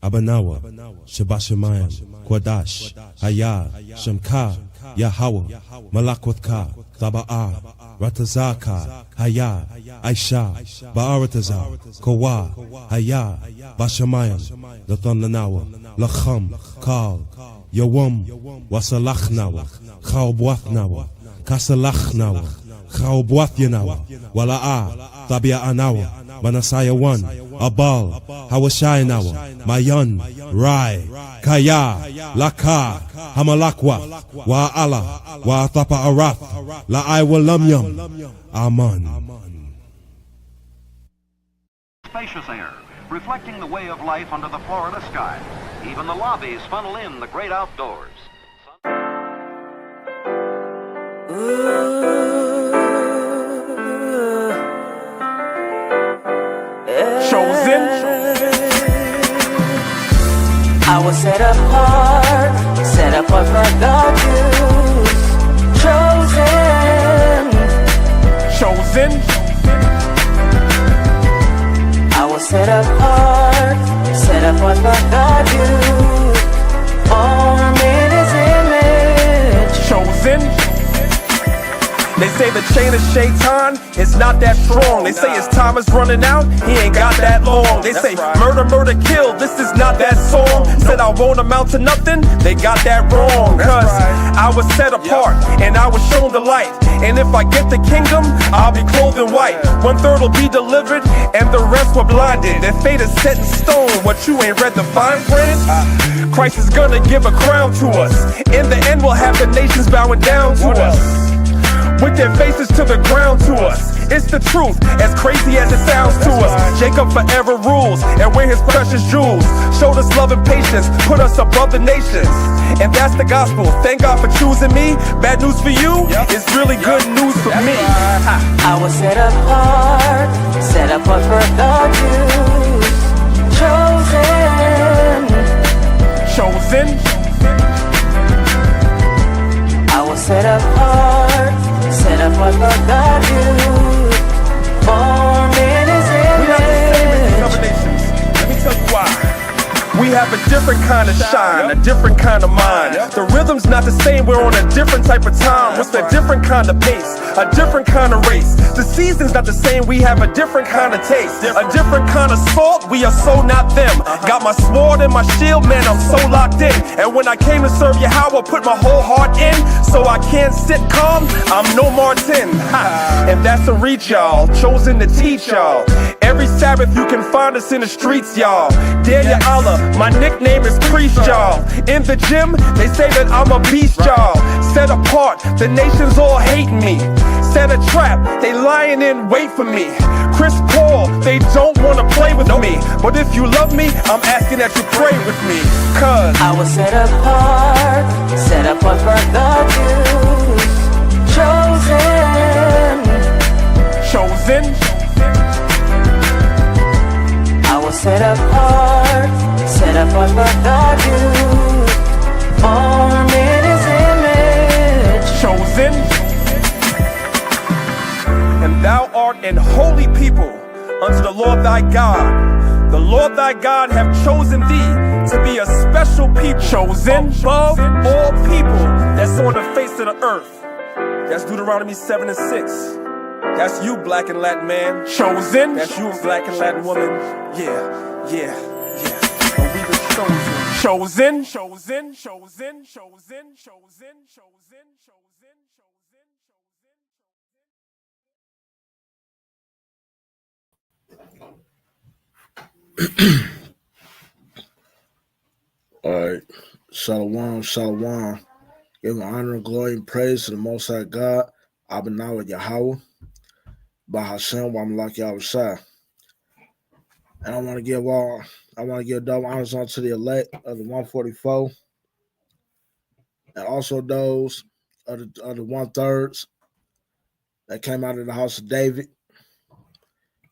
Abanawa, Shabashamayim, Kwadash, Hayah, Shemka, Yahawah, Malakwatha, Thaba'a, Ratazaka, Hayah, Aisha, Ba'aratazar, Kawa, Hayah, Bashamayim, Lathananawa, Lacham, Kal, Yawam, Wasalachnawa, Khawbwathnawa, Kasalachnawa, Khawbwathyanawa, Wala'a, Tabia Anawa, Manasaya 1, Abal, Hawashayanawa, Mayan, Rai, Kaya, Laka, Hamalakwa, Wa'ala, Wa'atapa Arath, La'ai Walamyam, Aman. Spacious air, reflecting the way of life under the Florida sky. Even the lobbies funnel in the great outdoors. Chosen. I was set apart for God's use. Chosen. I was set apart for God's use. Formed in His image. Chosen. They say the chain of Shaitan is not that strong. They say his time is running out, he ain't got that long. They say murder, murder, kill, this is not that song. Said I won't amount to nothing, they got that wrong. Cause I was set apart and I was shown the light. And if I get the kingdom, I'll be clothed in white. 1/3 will be delivered and the rest were blinded. Their fate is set in stone, what you ain't read the fine print? Christ is gonna give a crown to us. In the end we'll have the nations bowing down to us, with their faces to the ground to us. It's the truth, as crazy as it sounds to us. Jacob forever rules, and we're his precious jewels. Showed us love and patience, put us above the nations. And that's the gospel, thank God for choosing me. Bad news for you, it's really good news for me. I was set apart for God's use. Chosen. I was set apart for God's use. Formed in His We're not the same as these other image. nations. Let me tell you why. We have a different kind of shine, a different kind of mind. The rhythm's not the same, we're on a different type of time. With a different kind of pace, a different kind of race. The season's not the same, we have a different kind of taste. A different kind of salt, we are so not them. Got my sword and my shield, man, I'm so locked in. And when I came to serve Yahawah, put my whole heart in. So I can't sit calm, I'm no Martin. And that's a reach, y'all, chosen to teach y'all. Every Sabbath you can find us in the streets, y'all. Dear Ya Allah, my nickname is Priest, y'all. In the gym, they say that I'm a beast, y'all. Set apart, the nations all hating me. Set a trap, they lying in wait for me. Chris Paul, they don't wanna play with me. But if you love me, I'm asking that you pray with me. Cause I was set apart for God's use. chosen. I was set apart for God's use. Formed in His image. Chosen. And thou art an holy people unto the Lord thy God. The Lord thy God have chosen thee to be a special people, chosen above all people that's on the face of the earth. That's Deuteronomy 7 and 6. That's you, black and Latin man. Chosen. That's you, black and Latin woman. Yeah. And we the chosen. Chosen. All right. Shalom. Give honor, glory, and praise to the Most High God. Abanawa Yahawah. Bahashem, Wamalak Yahushua. And I want to give double honors unto the elect of the 144. And also those of the 1/3 that came out of the house of David.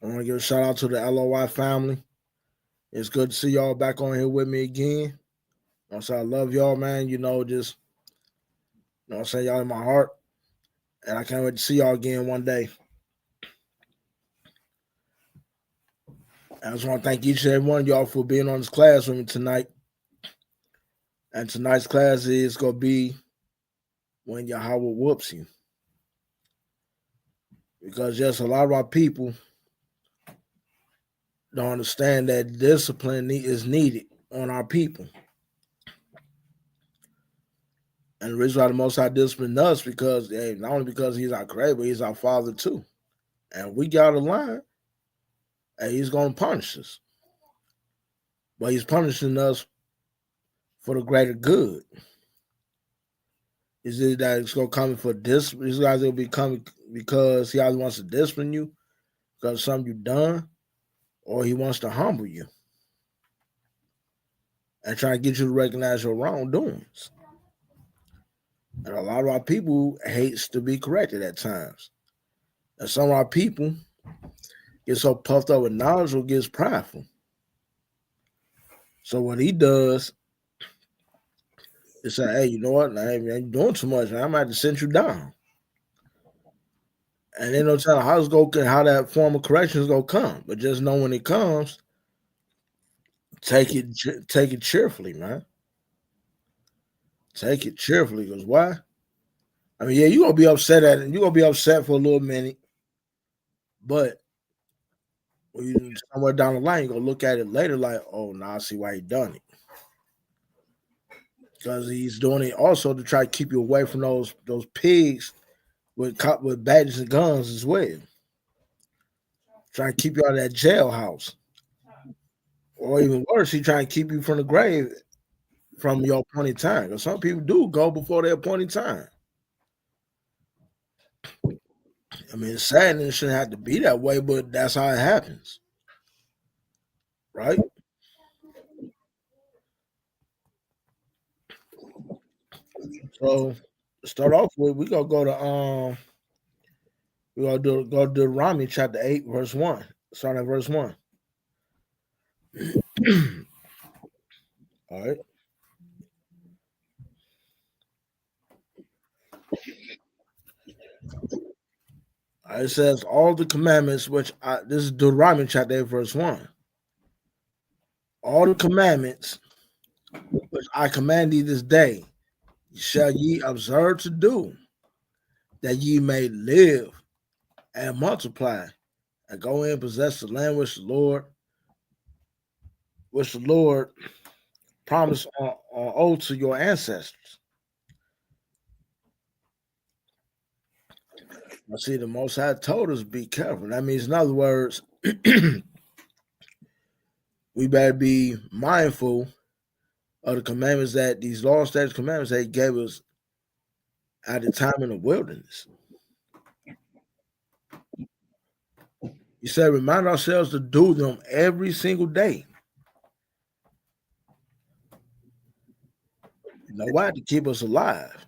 I want to give a shout out to the L.O.I family. It's good to see y'all back on here with me again. So I love y'all, man. Just I'm saying, y'all in my heart. And I can't wait to see y'all again one day. I just want to thank each and every one of y'all for being on this class with me tonight. And tonight's class is going to be when Yahawah whoops you. Because yes, a lot of our people don't understand that discipline is needed on our people. And the reason why the Most High disciplined us because not only because He's our creator, but He's our Father too. And we got a line, and He's going to punish us. But He's punishing us for the greater good. Is it that it's going to come for discipline? These guys will be coming because He either wants to discipline you because of something you've done, or He wants to humble you and try to get you to recognize your wrongdoings. And a lot of our people hates to be corrected at times. And some of our people get so puffed up with knowledge or gets prideful. So what he does is say, hey, you know what? Now, hey, man, you're doing too much. Man. I'm going to have to send you down. And they don't tell how that form of correction is going to come. But just know when it comes, take it cheerfully, man. Take it cheerfully. Because why? I mean, yeah, you're going to be upset at it. You're going to be upset for a little minute. But when you somewhere down the line, you're going to look at it later like, oh, now I see why he done it. Because he's doing it also to try to keep you away from those pigs with badges and guns as well. Trying to keep you out of that jailhouse. Or even worse, he's trying to keep you from the grave from your appointed time. Because some people do go before their appointed time. I mean, it's sad and it shouldn't have to be that way, but that's how it happens. Right? So to start off with, we're gonna go to go to Deuteronomy chapter 8, verse 1. Start at verse 1. All right. It says all the commandments this is Deuteronomy chapter 8, verse 1. All the commandments which I command thee this day shall ye observe to do, that ye may live and multiply, and go in and possess the land which the Lord promised on oath to your ancestors. I see the Most High told us be careful. That means, in other words, we better be mindful of the commandments that these law, statutes, commandments that He gave us at the time in the wilderness. He said, remind ourselves to do them every single day. You know why? To keep us alive.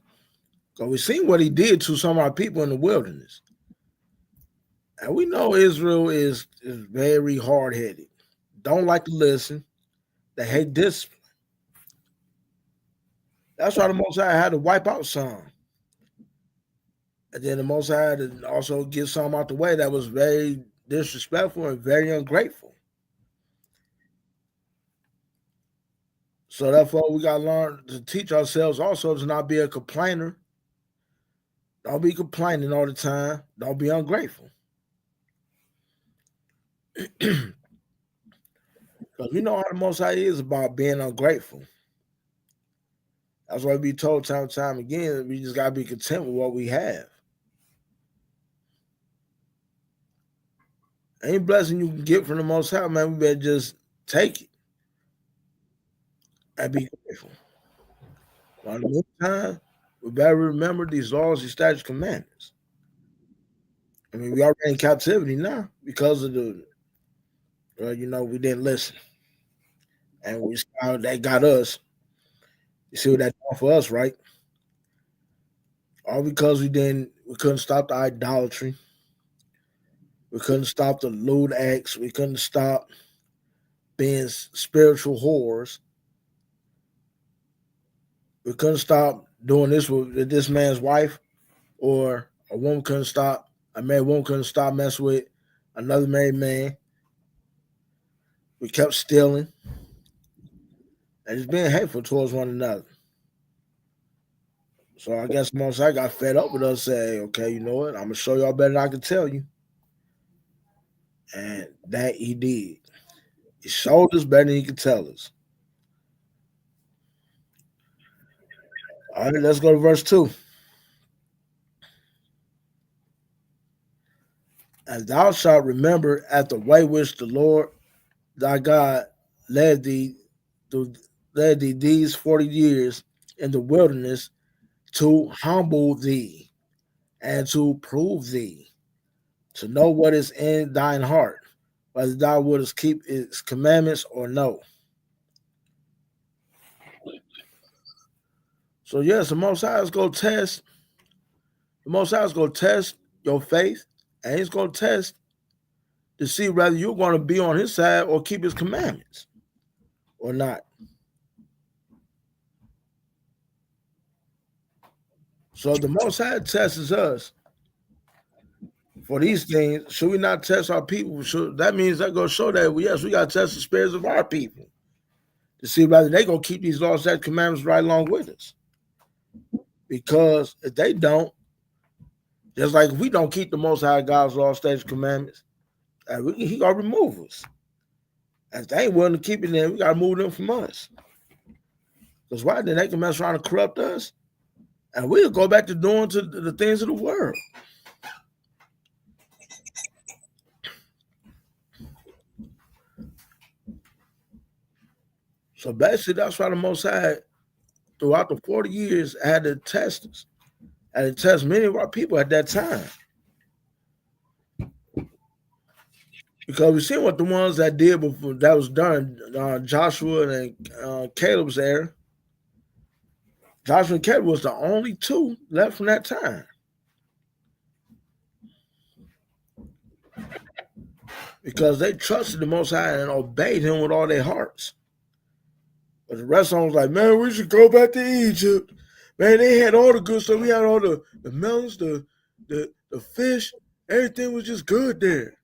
Because we've seen what He did to some of our people in the wilderness. And we know Israel is very hard-headed. Don't like to listen. They hate discipline. That's why the Most High had to wipe out some. And then the Most High had to also get some out the way that was very disrespectful and very ungrateful. So therefore, we got to learn to teach ourselves also to not be a complainer. Don't be complaining all the time. Don't be ungrateful. Because we know how the Most High is about being ungrateful. That's why we be told time and time again, we just got to be content with what we have. Any blessing you can get from the Most High, man, we better just take it and be grateful. While in the meantime, we better remember these laws, these statutes, commandments. I mean, we already in captivity now because of we didn't listen. And we saw that got us. You see what that done for us, right? All because we couldn't stop the idolatry. We couldn't stop the lewd acts. We couldn't stop being spiritual whores. We couldn't stop doing this with this man's wife, or a married woman couldn't stop messing with another married man. We kept stealing and just being hateful towards one another. So I guess Most High got fed up with us, say, okay, you know what? I'm gonna show y'all better than I can tell you. And that he did. He showed us better than he could tell us. All right, let's go to verse 2. And thou shalt remember at the way which the Lord thy God led thee these 40 years in the wilderness to humble thee and to prove thee, to know what is in thine heart, whether thou wouldest keep its commandments or no. So yes, the Most High is going to test. The Most High is going to test your faith, and he's going to test to see whether you're going to be on his side or keep his commandments or not. So the Most High tests us for these things. Should we not test our people? That means that going to show that, yes, we got to test the spirits of our people to see whether they're going to keep these laws and commandments right along with us. Because if they don't, just like if we don't keep the Most High God's law, statutes, commandments, he got to remove us. If they ain't willing to keep it, then we got to move them from us. Because why? Then they can mess around and corrupt us, and we'll go back to doing to the things of the world. So basically, that's why the Most High, throughout the 40 years, had to test us, had to test many of our people at that time. Because we seen what the ones that did before, that was done, Joshua and Caleb's era. Joshua and Caleb was the only two left from that time. Because they trusted the Most High and obeyed him with all their hearts. But the rest of them was like, man, we should go back to Egypt. Man, they had all the good stuff. We had all the melons, the fish. Everything was just good there.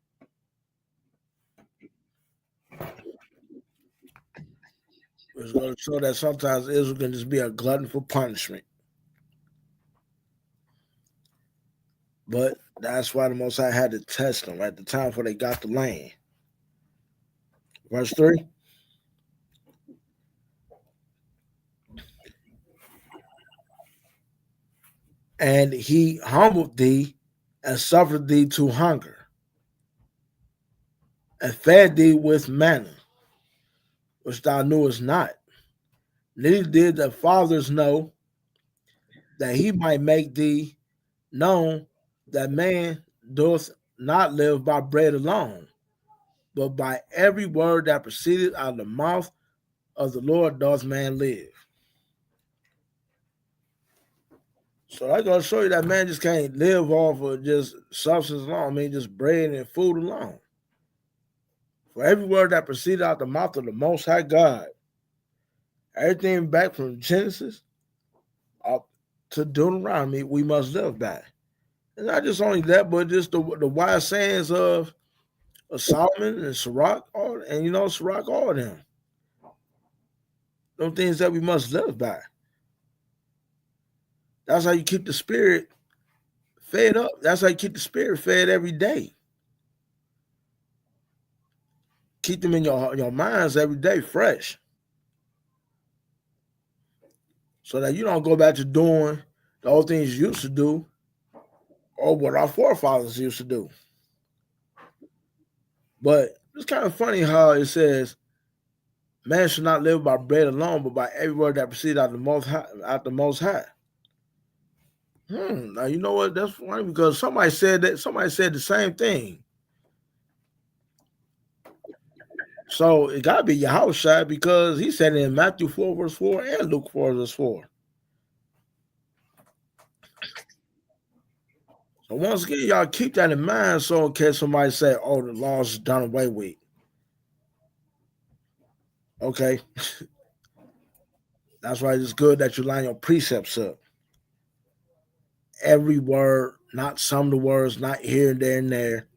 It's going to show that sometimes Israel can just be a glutton for punishment. But that's why the Most High had to test them at the time before they got the land. Verse 3. And he humbled thee and suffered thee to hunger and fed thee with manna, which thou knewest not. Neither did the fathers know, that he might make thee known that man doth not live by bread alone, but by every word that proceeded out of the mouth of the Lord doth man live. So that's going to show you that man just can't live off of just substance alone. I mean, just bread and food alone. For every word that proceeded out the mouth of the Most High God, everything back from Genesis up to Deuteronomy, we must live by. And not just only that, but just the wise sayings of Solomon and Sirach, Sirach, all of them. Those things that we must live by. That's how you keep the spirit fed up. That's how you keep the spirit fed every day. Keep them in your minds every day fresh. So that you don't go back to doing the old things you used to do or what our forefathers used to do. But it's kind of funny how it says, man should not live by bread alone, but by every word that proceeds out the Most High. Now you know what? That's funny because somebody said that. Somebody said the same thing. So it got to be Yahawah because he said it in Matthew 4 verse 4 and Luke 4 verse 4. So once again, y'all keep that in mind. So in case somebody say, "Oh, the laws is done away with," okay, that's why it's good that you line your precepts up. Every word, not some of the words, not here and there and there.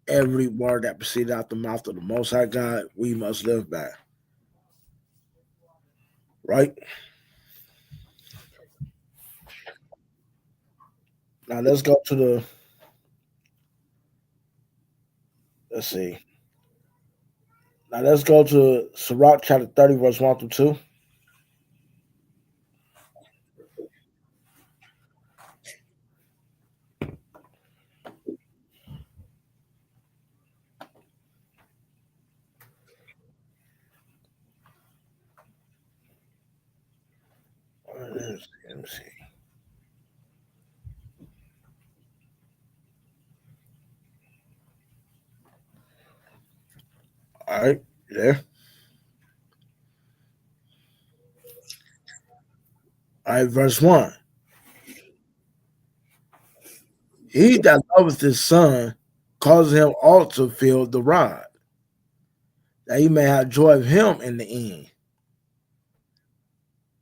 every word that proceeded out the mouth of the Most High God, we must live by. Right? Now let's go to let's see. Now let's go to Sirach chapter 30, verse 1 through 2. Let me see. All right, there. All right, verse 1. He that loveth his son causes him also to feel the rod, that he may have joy of him in the end.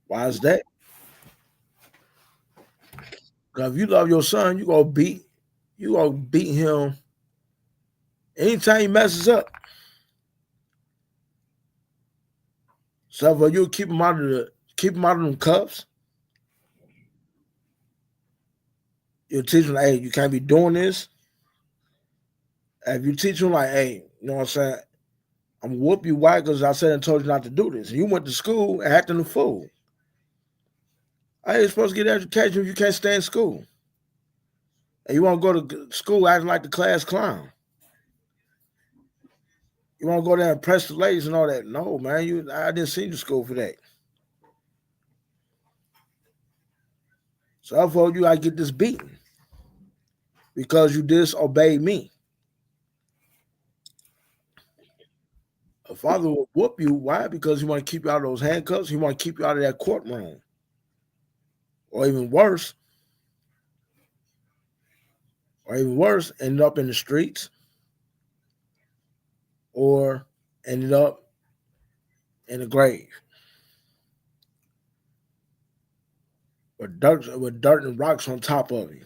Why is that? Because if you love your son, you gonna beat him anytime he messes up. So if you keep him out of them cuffs, you teach him, hey, you can't be doing this. If you teach him like, hey, you know what I'm saying? I'm gonna whoop you. Why? Because I said and told you not to do this. And you went to school acting a fool. I ain't supposed to get education if you can't stay in school. And you want to go to school acting like the class clown. You want to go there and press the ladies and all that. No, man, I didn't send you to school for that. So therefore, you gotta get this beaten because you disobeyed me. A father will whoop you. Why? Because he want to keep you out of those handcuffs. He want to keep you out of that courtroom. Or even worse, ended up in the streets or ended up in the grave with dirt and rocks on top of you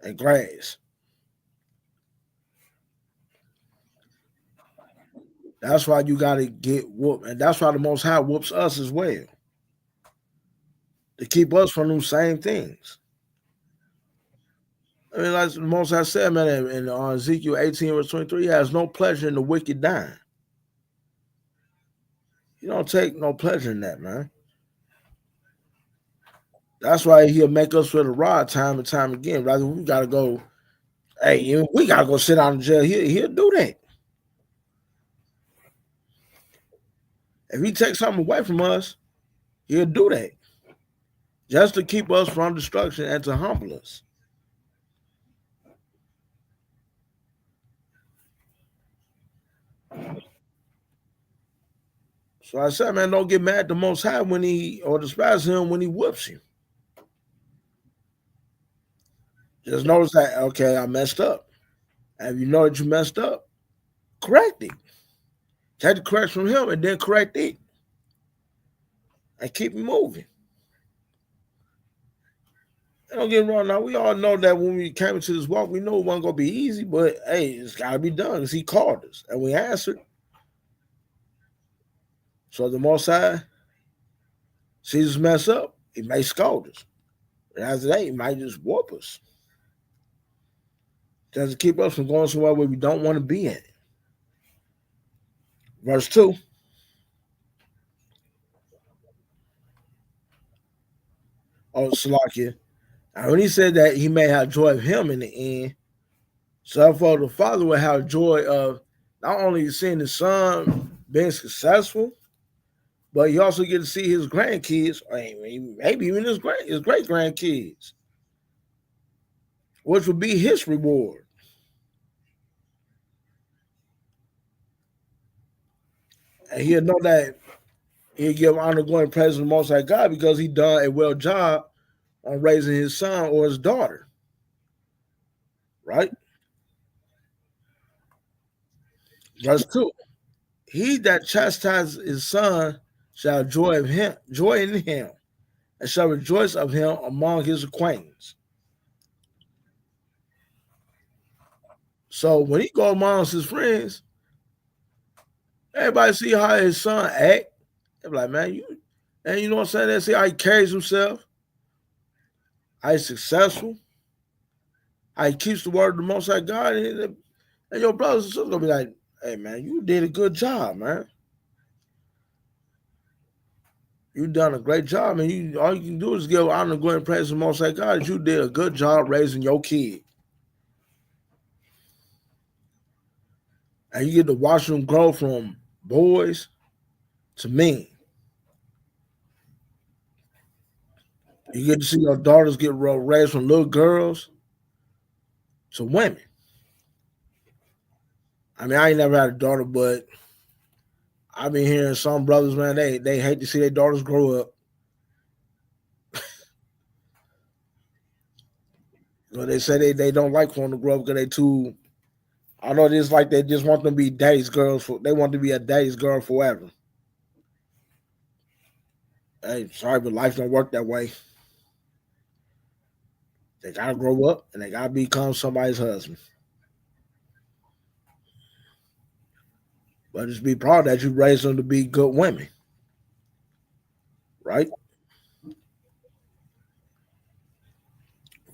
and grass. That's why you got to get whooped. And that's why the Most High whoops us as well, to keep us from those same things. I mean, like the Most High said, man, in Ezekiel 18, verse 23, he has no pleasure in the wicked dying. You don't take no pleasure in that, man. That's why he'll make us feel the rod time and time again. Rather, we got to go, hey, we got to go sit down in jail. He'll do that. If he takes something away from us, he'll do that just to keep us from destruction and to humble us. So I said, man, don't get mad at the Most High or despise him when he whoops you. Just notice that, okay, I messed up. And if you know that you messed up, correct it. Take the correction from him and then correct it. And keep it moving. Don't get me wrong now. We all know that when we came into this walk, we know it wasn't going to be easy, but hey, it's got to be done because he called us and we answered. So the Most High sees us mess up, he may scold us. And after that, he might just whoop us. Just to keep us from going somewhere where we don't want to be at. Verse 2. Oh, Salakia. And when he said that he may have joy of him in the end, so therefore the father will have joy of not only seeing his son being successful, but he also get to see his grandkids, or maybe even his great grandkids, which would be his reward. And he'll know that he'll give honor, glory, and praise to the Most High God because he done a well job on raising his son or his daughter. Right? Verse 2. He that chastises his son shall joy in him, and shall rejoice of him among his acquaintance. So when he go amongst his friends, everybody see how his son act. They're like, man, you know what I'm saying? They see how he carries himself, how he's successful, how he keeps the word of the Most High God, and your brothers and sisters gonna be like, hey man, you did a good job, man. You done a great job, and you all you can do is give honor, glory, and praise to the Most High God that you did a good job raising your kid. And you get to watch them grow from boys to men. You get to see your daughters get raised from little girls to women. I mean, I ain't never had a daughter, but I've been hearing some brothers, man, they hate to see their daughters grow up. You know, they say they don't like for them to grow up because they too. I know it's like they just want them to be daddy's girls. They want to be a daddy's girl forever. Hey, sorry, but life don't work that way. They gotta grow up and they gotta become somebody's husband. But just be proud that you raised them to be good women, right?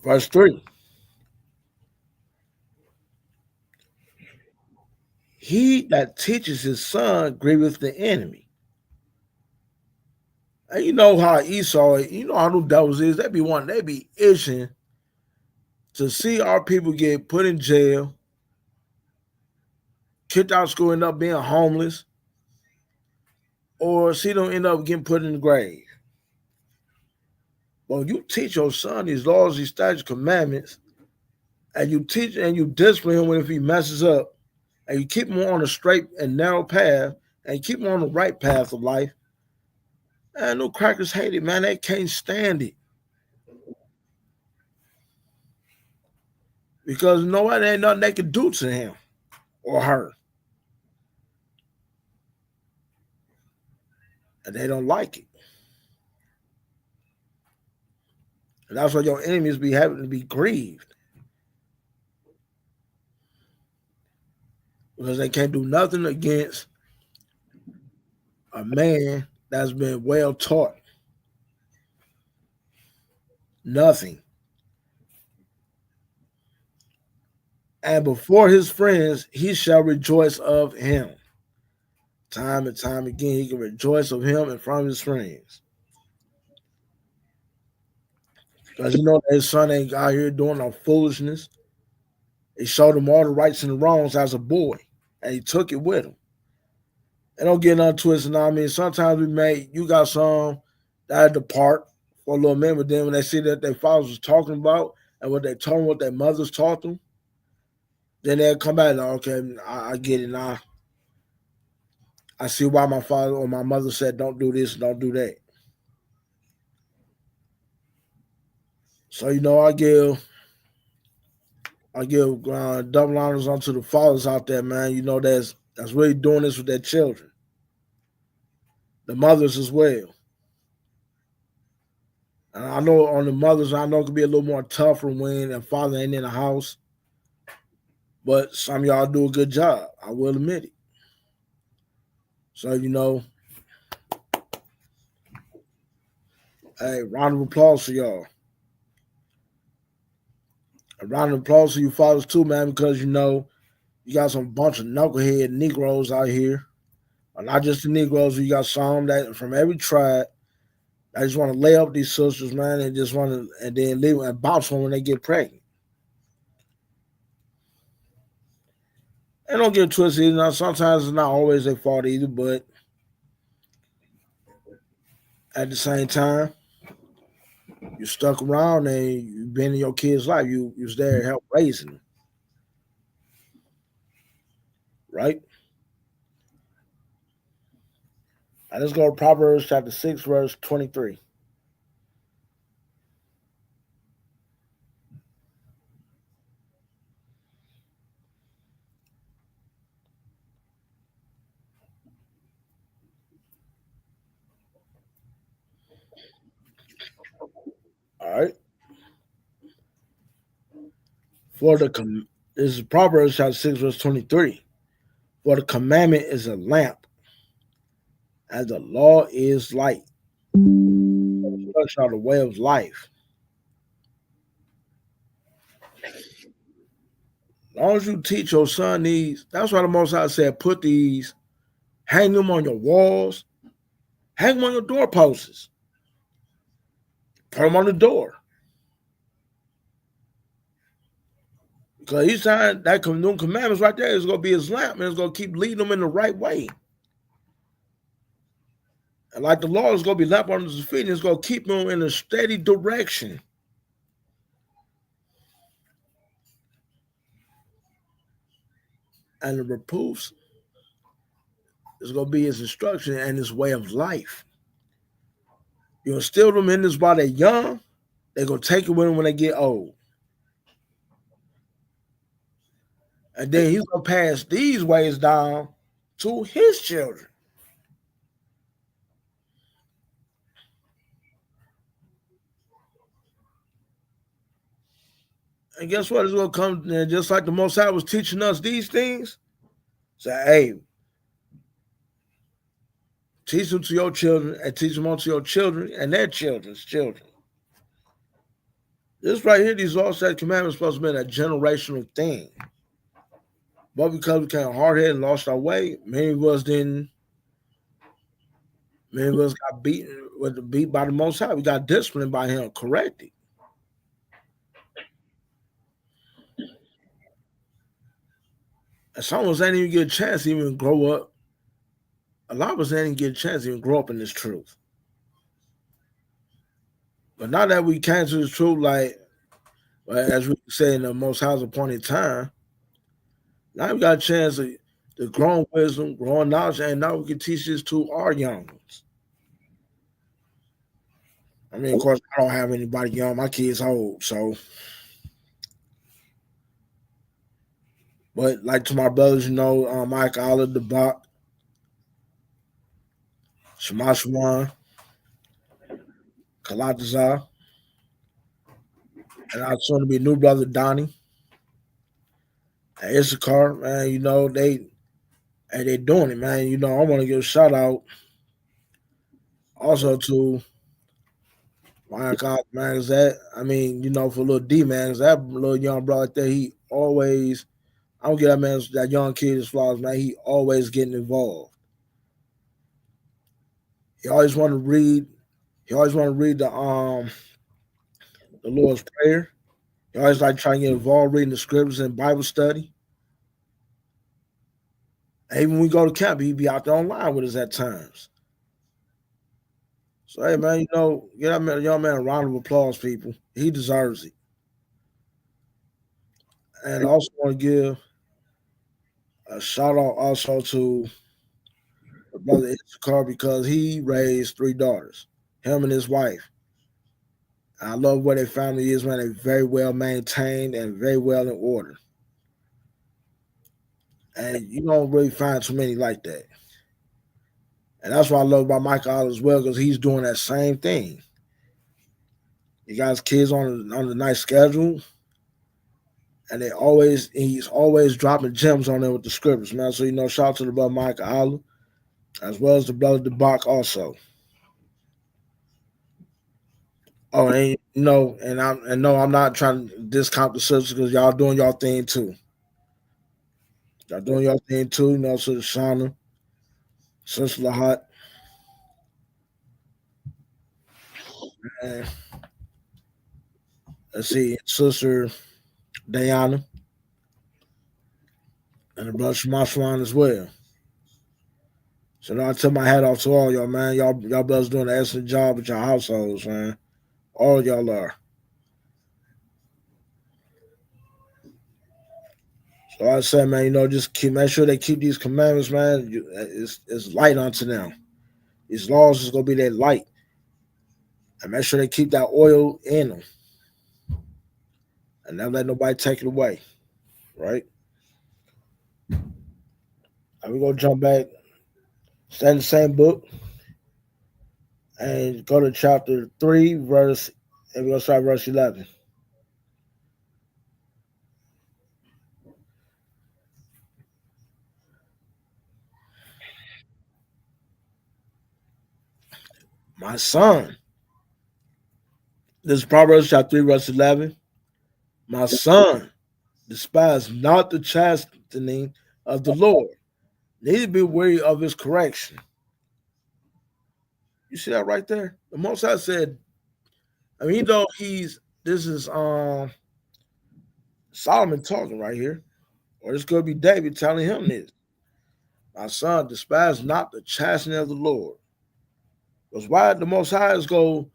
Verse 3. He that teaches his son grieveth the enemy. And you know how Esau, you know how them devils is. They be itching to see our people get put in jail, kicked out of school, end up being homeless, or see them end up getting put in the grave. Well, you teach your son these laws, these statutes, commandments, and you teach and you discipline him when if he messes up, and you keep him on a straight and narrow path, and you keep him on the right path of life. And no crackers hate it, man. They can't stand it. Because you know what? There ain't nothing they can do to him or her. And they don't like it. And that's why your enemies be having to be grieved. Because they can't do nothing against a man that's been well taught. Nothing. And before his friends, he shall rejoice of him. Time and time again, he can rejoice of him in front of his friends. Because you know that his son ain't out here doing no foolishness. He showed him all the rights and the wrongs as a boy, and he took it with him. And don't get none twisted. I mean, sometimes you got some that depart for a little minute, but then when they see that their fathers was talking about and what they told them, what their mothers taught them, then they'll come back and, okay, I get it now. I see why my father or my mother said don't do this, don't do that. So, you know, I give double honors onto the fathers out there, man. You know, that's really doing this with their children. The mothers as well. And I know on the mothers, I know it could be a little more tougher when the father ain't in the house. But some of y'all do a good job. I will admit it. So, you know, hey, round of applause for y'all. A round of applause for you fathers too, man, because, you know, you got some bunch of knucklehead Negroes out here. Not just the Negroes, you got some that from every tribe. I just want to lay up these sisters, man, and just want to, and then leave and bounce them when they get pregnant. And don't get twisted. You know, sometimes it's not always their fault either, but at the same time, you stuck around and you've been in your kid's life. You was there to help raising them, right? Now let's go to Proverbs chapter 6, verse 23. All right. For the This is Proverbs chapter 6, verse 23. For the commandment is a lamp, and the law is light. Such are the way of life. As long as you teach your son these, that's why the Most High said, put these, hang them on your walls, hang them on your doorposts, put them on the door. Because he's trying that them commandments right there is going to be his lamp, and it's going to keep leading them in the right way. And like the law is going to be lamp on his feet, and it's going to keep him in a steady direction. And the reproofs is going to be his instruction and his way of life. You instill them in this while they're young, they're going to take it with them when they get old. And then he's going to pass these ways down to his children. And guess what? It's going to come, and just like the Most High was teaching us these things. Say, hey, teach them to your children and teach them on to your children and their children's children. This right here, these all set commandments supposed to be a generational thing. But because we became hard-headed and lost our way, many of us got beat by the Most High. We got disciplined by him, corrected. And some of us ain't even get a chance to even grow up. A lot of us ain't even get a chance to even grow up in this truth. But now that we came to this truth, like as we say in the Most High's appointed time, now we got a chance to grow in wisdom, grow in knowledge, and now we can teach this to our young ones. I mean, of course, I don't have anybody young. My kids old, so. But like to my brothers, Mike Olive, the Bach, Shemashwan, Kalatazar, and our soon to be new brother Donnie and Issachar, man, they're doing it, man. I want to give a shout out also to my God, man, is that, for little D, man, is that little young brother like that, he always, I don't get that man, that young kid his flowers, man, he always getting involved. He always want to read the Lord's Prayer. He always like trying to get involved reading the scriptures and Bible study. And even when we go to camp, he'd be out there online with us at times. So, hey, man, get that young man a round of applause, people. He deserves it. And I also want to give a shout out also to brother Issachar because he raised 3 daughters, him and his wife. I love where their family is, man. They're very well maintained and very well in order. And you don't really find too many like that. And that's what I love about Michael Olive as well, because he's doing that same thing. He got his kids on the nice schedule. And he's always dropping gems on there with the scriptures, man. So, shout out to the brother Michael Olive, as well as the brother DeBach also. Oh, and I'm not trying to discount the sisters because y'all doing y'all thing too. Y'all doing y'all thing too, Sister Shauna, Sister Lahat. And let's see, Sister Diana. And the brother Shemashwan as well. So now I tip my hat off to all y'all, man. Y'all brothers doing an excellent job with your households, man. All y'all are. So I said, man, just make sure they keep these commandments, man. It's light unto them. These laws is gonna be their light. And make sure they keep that oil in them. And never let nobody take it away. Right? And we're gonna jump back, stay in the same book, and go to chapter 3, and we're gonna start verse 11. My son. This is Proverbs chapter 3, verse 11. My son, despise not the chastening of the Lord, neither be weary of his correction. You see that right there? The Most High said, I mean, this is Solomon talking right here, or this could be David telling him this. My son, despise not the chastening of the Lord. Because why the Most High is going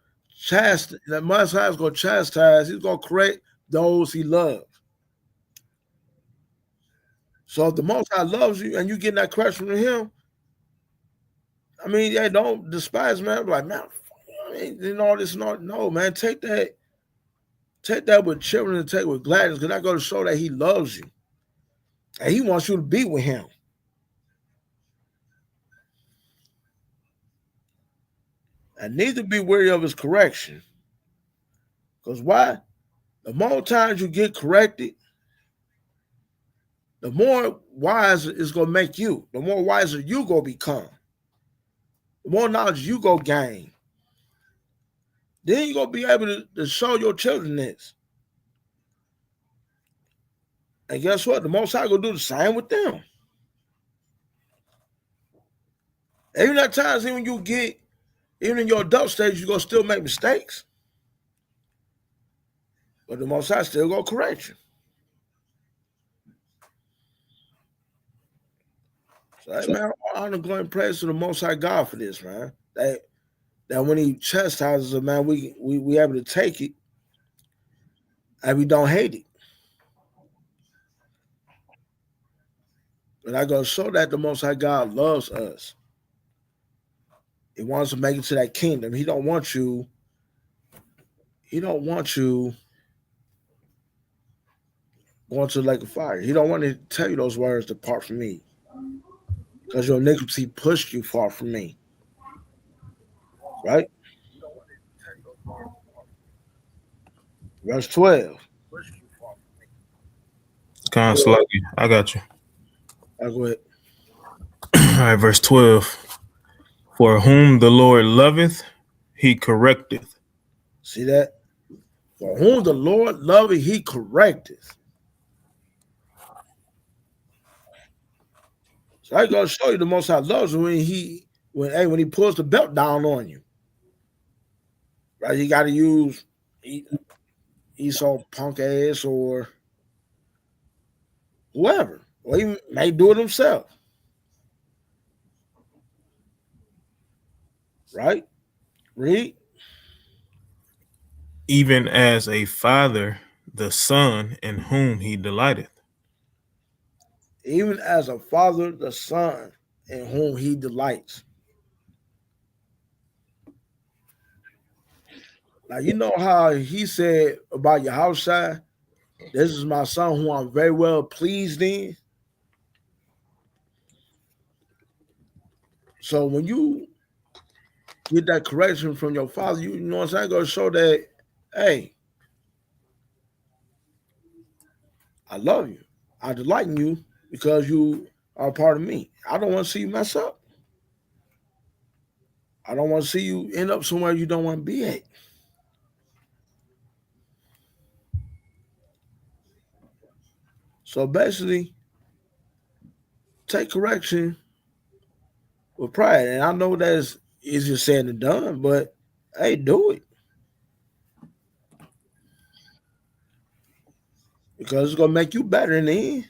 the Most High is going to chastise, he's going to correct those he loves. So if the Most High loves you and you getting that correction from him, I mean, yeah, don't despise, man. Like, man, I mean, you know, this not no, man. Take that with children and take it with gladness, because that goes to show that he loves you. And he wants you to be with him. And neither be weary of his correction. Because why? The more times you get corrected, the more wiser it's going to make you. The more wiser you going to become. The more knowledge you going to gain. Then you're going to be able to show your children this. And guess what? The Most High going to do the same with them. Even at times, even in your adult stage, you're going to still make mistakes. But the Most High still going to correct you. So, hey, man, honor, glory, and praise to the Most High God for this, man. That when he chastises us, man, we able to take it and we don't hate it. And I going to show that the Most High God loves us. He wants to make it to that kingdom. He don't want you going to the lake of fire. He don't want to tell you those words, depart from me. Because your iniquity pushed you far from me. Right? Verse 12. Kind of sluggy. I got you. I'll go ahead. All right, verse 12. For whom the Lord loveth, he correcteth. See that? For whom the Lord loveth, he correcteth. So I gotta show you the Most High loves you when he pulls the belt down on you. Right? You gotta use Esau punk ass or whoever. Or he may do it himself. Right? Read. Even as a father, the son in whom he delighteth. Even as a father, the son in whom he delights. Now, you know how he said about Yahawah, this is my son who I'm very well pleased in. So when you get that correction from your father, you know what I'm saying? Going to show that, hey, I love you. I delight in you because you are a part of me. I don't want to see you mess up. I don't want to see you end up somewhere you don't want to be at. So basically, take correction with pride. And I know that's easier said than done, but hey, do it. Because it's going to make you better in the end.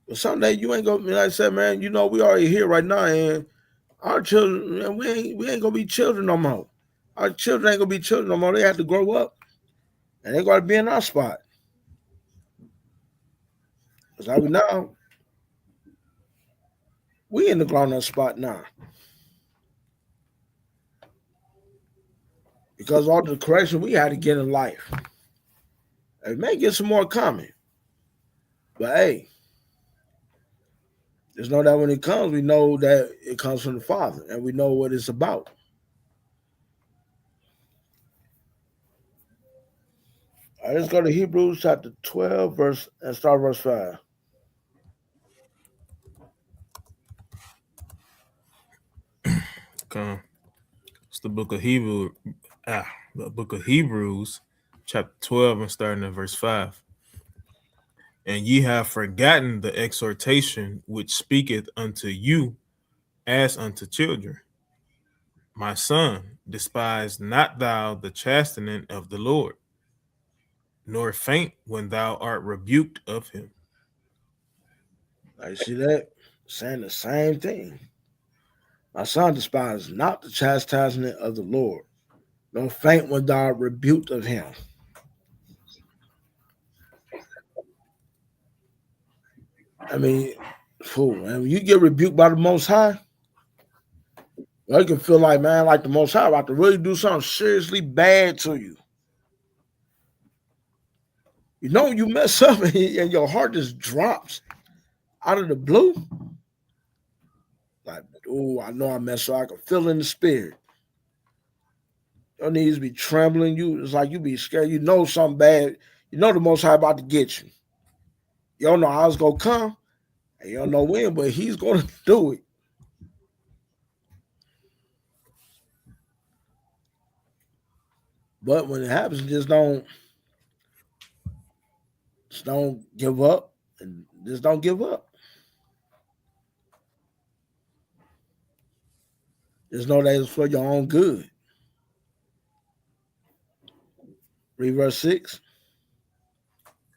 But someday you ain't going to, like I said, man, you know, we already here right now, and our children, man, we ain't going to be children no more. Our children ain't going to be children no more. They have to grow up, and they got to be in our spot. Because like now, we in the grown-up spot now. Because all the correction we had to get in life. And we may get some more coming. But hey, just know that when it comes, we know that it comes from the Father, and we know what it's about. All right, let's go to Hebrews chapter 12, and start verse 5. Come. It's the book of Hebrews, chapter 12, and starting at verse 5. And ye have forgotten the exhortation which speaketh unto you as unto children. My son, despise not thou the chastening of the Lord, nor faint when thou art rebuked of him. I see that saying the same thing. My son, despise not the chastisement of the Lord, nor faint when thou art rebuked of him. I mean, fool, man, when you get rebuked by the Most High, you can feel like, man, like the Most High about to really do something seriously bad to you. You know, you mess up and your heart just drops out of the blue. Like, oh, I know I messed up. I can feel in the spirit. Your knees be trembling. It's like you be scared. You know something bad. You know the Most High about to get you. You don't know how it's gonna come. And you don't know when, but He's gonna do it. But when it happens, just don't give up, and just don't give up. Just know that it's for your own good. Read verse 6.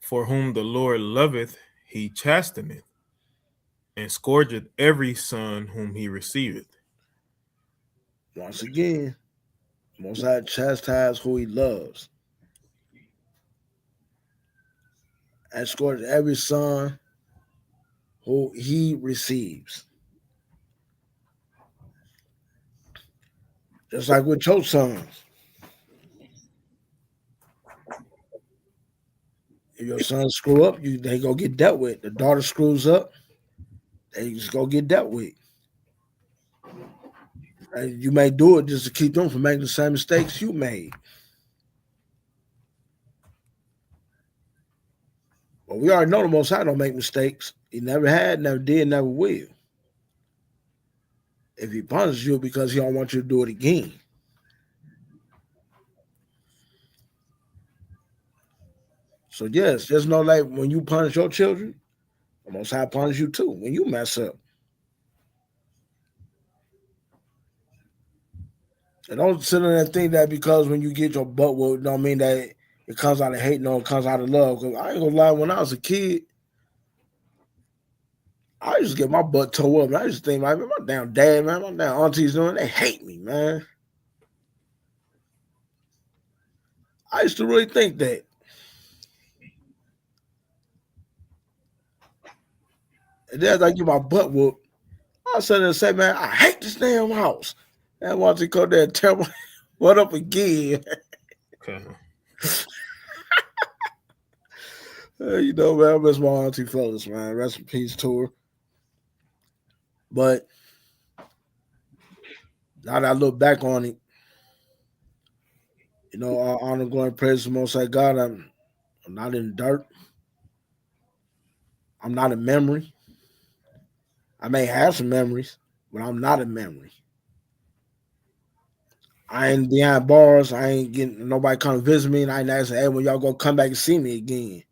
For whom the Lord loveth, he chasteneth, and scourgeth every son whom he receiveth. Once again, Most High chastise who He loves, and scourges every son who He receives. Just like with your sons. If your sons screw up, they go get dealt with. The daughter screws up, they just go get dealt with. And you may do it just to keep them from making the same mistakes you made. But we already know the Most High don't make mistakes. He never had, never did, never will. If He punishes you because He don't want you to do it again. So yes, just know like when you punish your children, the Most High punish you too when you mess up. And don't sit there and think that because when you get your butt whooped, don't mean that it comes out of hate, no, it comes out of love. Because I ain't gonna lie, when I was a kid, I used to get my butt tore up. And I used to think, like, man, my damn dad, man, my damn aunties doing, they hate me, man. I used to really think that. And then as I get my butt whooped, I sit there and say, man, I hate this damn house. And once he come there and tell me what up again. Okay. You know, man, I miss my auntie Phyllis, man. Rest in peace to her. But now that I look back on it, you know, I honor, glory, and praise the Most High God. I'm not in dirt. I'm not a memory. I may have some memories, but I'm not a memory. I ain't behind bars. I ain't getting nobody come to visit me, and I ain't asking, hey, when y'all gonna come back and see me again?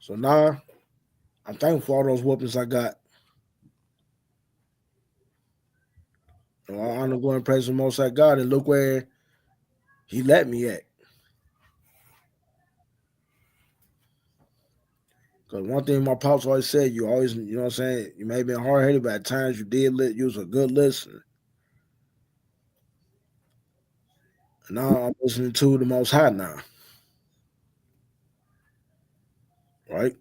So now I'm thankful for all those whoopings I got. So I honor, glory, and praise the Most High God, and look where He let me at. Because one thing my pops always said, you always, you know what I'm saying, you may have been hard-headed, but at times you was a good listener. And now I'm listening to the Most High now. Right?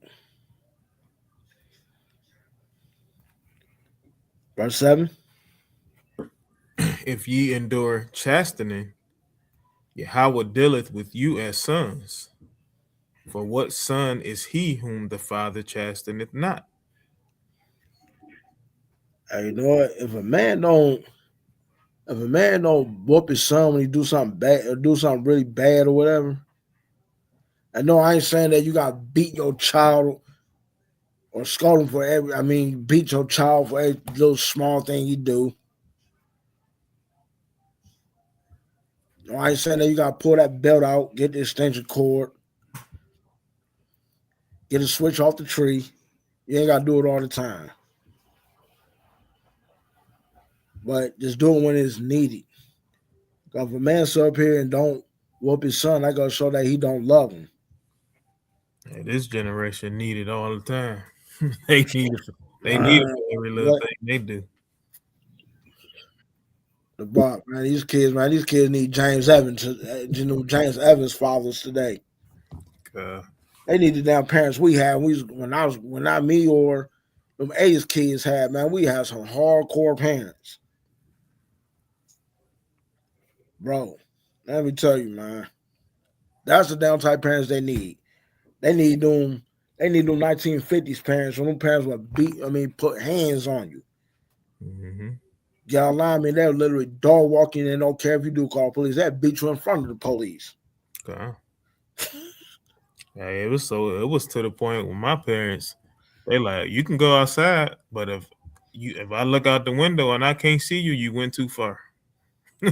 Verse 7. If ye endure chastening, Yahawah dealeth with you as sons. For what son is he whom the Father chasteneth not? Hey, you know what? If a man don't whoop his son when he do something bad or do something really bad or whatever, I know I ain't saying that you gotta beat your child or scold them for beat your child for every little small thing you do. I ain't saying that you gotta pull that belt out, get the extension cord, get a switch off the tree. You ain't gotta do it all the time. But just do it when it's needed. If a man sit up here and don't whoop his son, I gotta show that he don't love him. Yeah, this generation need it all the time. They need it. They need it for every little thing they do. The bar, man, these kids need James Evans, James Evans fathers today. They need the damn parents we had. When not me or them A's kids had, man, we had some hardcore parents. Bro, let me tell you, man. That's the damn type parents they need. They need them 1950s parents, when them parents would put hands on you. Mm-hmm. Y'all lie, they'll literally dog walking and don't care if you do call police. They'll beat you in front of the police. Yeah, it was to the point with my parents, they like, you can go outside, but if I look out the window and I can't see you, you went too far. You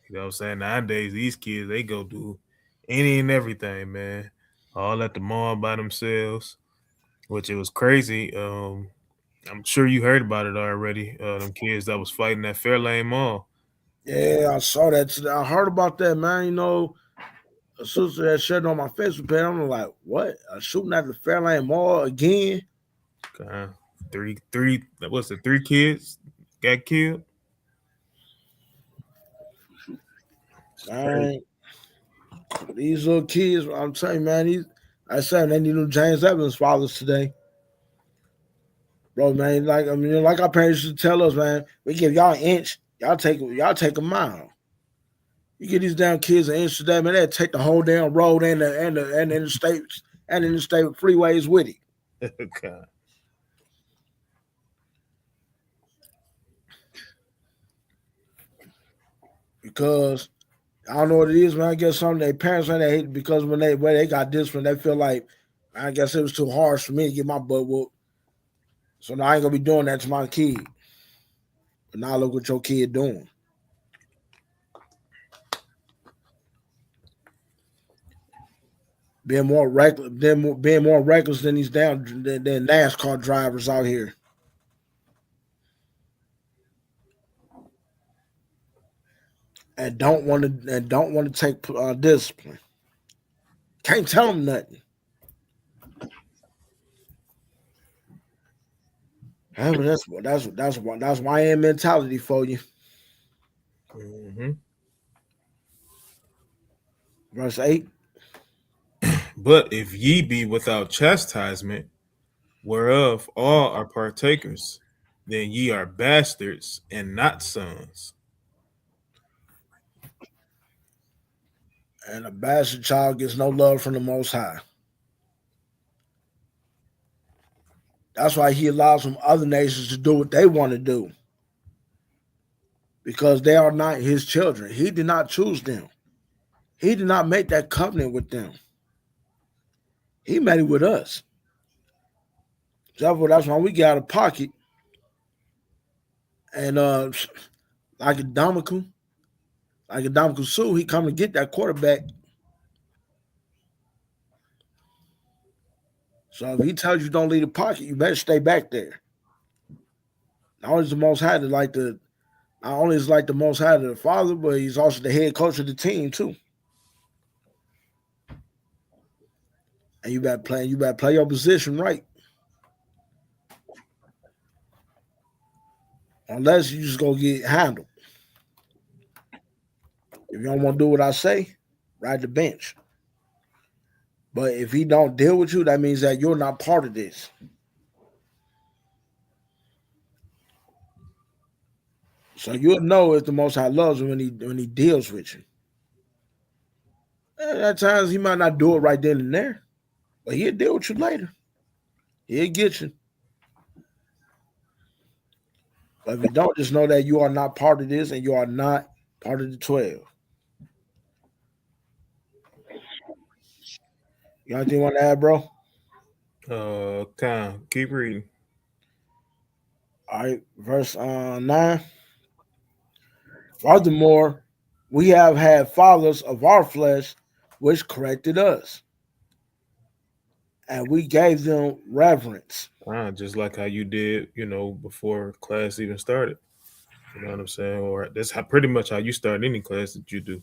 know what I'm saying? Nowadays, these kids, they go do any and everything, man. All at the mall by themselves, which it was crazy. I'm sure you heard about it already. Them kids that was fighting at Fairlane Mall. Yeah, I saw that today. I heard about that, man. A sister that shared on my Facebook page. I'm like, what? A shooting at the Fairlane Mall again? Three kids got killed? Man, these little kids, I'm telling you, man, they need new James Evans fathers today. Bro, man, like our parents used to tell us, man, we give y'all an inch, y'all take a mile. You give these damn kids an inch today, man, they'll take the whole damn road and the interstate freeways with it. God. Because I don't know what it is, man. I guess some of their parents they hate it because when they got disciplined, they feel like, I guess it was too harsh for me to get my butt whooped. So now I ain't gonna be doing that to my kid. But now look what your kid doing. Being more reckless than these than NASCAR drivers out here. And don't want to take discipline. Can't tell them nothing. Yeah, but that's YN mentality for you. Mm-hmm. Verse 8. But if ye be without chastisement, whereof all are partakers, then ye are bastards and not sons. And a bastard child gets no love from the Most High. That's why he allows some other nations to do what they want to do. Because they are not his children. He did not choose them. He did not make that covenant with them. He made it with us. Therefore, that's why we get out of pocket. And like a Dominican Sue, he come to get that quarterback. So if he tells you don't leave the pocket, you better stay back there. Not only is the Most High the Most High the father, but he's also the head coach of the team too. And you better play your position right. Unless you just go get handled. If you don't want to do what I say, ride the bench. But if he don't deal with you, that means that you're not part of this. So you'll know if the Most High loves you when he deals with you. And at times he might not do it right then and there, but he'll deal with you later. He'll get you. But if you don't, just know that you are not part of this and you are not part of the 12. You got anything you want to add, bro? Keep reading. All right, verse 9. Furthermore, we have had fathers of our flesh which corrected us, and we gave them reverence. Just like how you did, before class even started. You know what I'm saying? Or that's how pretty much how you start any class that you do.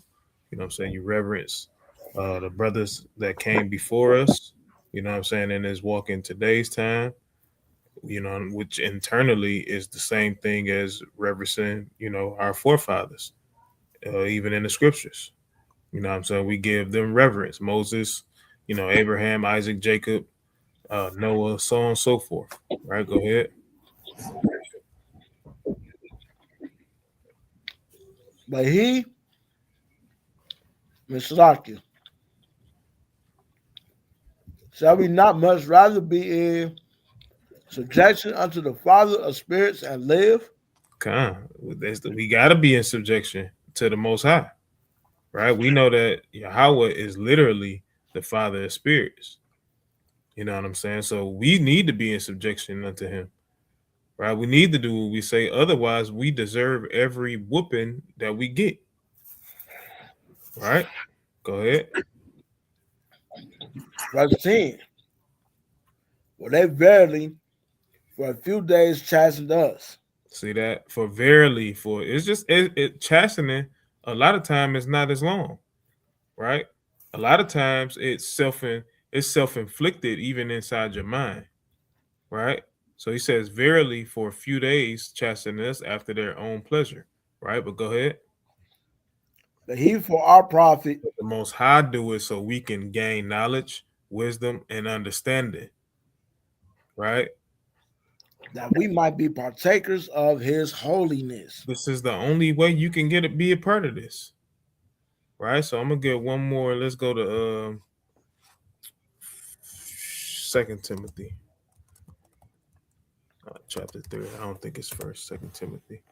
You know what I'm saying? You reverence the brothers that came before us, you know what I'm saying, and is walking today's time, which internally is the same thing as reverencing, our forefathers, even in the scriptures. You know what I'm saying? We give them reverence. Moses, Abraham, Isaac, Jacob, Noah, so on and so forth. Right? Go ahead. But he, Mislakia, shall we not much rather be in subjection unto the Father of spirits and live? Come, we got to be in subjection to the Most High, right? We know that Yahawah is literally the Father of spirits. You know what I'm saying? So we need to be in subjection unto Him, right? We need to do what we say. Otherwise, we deserve every whooping that we get, right? Go ahead. Verse 10. For they verily for a few days chastened us. See that? For verily, for it's just chastening. A lot of time is not as long, right? A lot of times it's self-inflicted even inside your mind, right? So he says, verily, for a few days chasten us after their own pleasure, right? But go ahead. But he for our profit, The Most High do it so we can gain knowledge, wisdom, and understanding, right? that we might be partakers of his holiness. This is the only way you can be a part of this, right? So I'm gonna get one more. Let's go to 2 Timothy, chapter 3. I don't think it's first. 2 Timothy.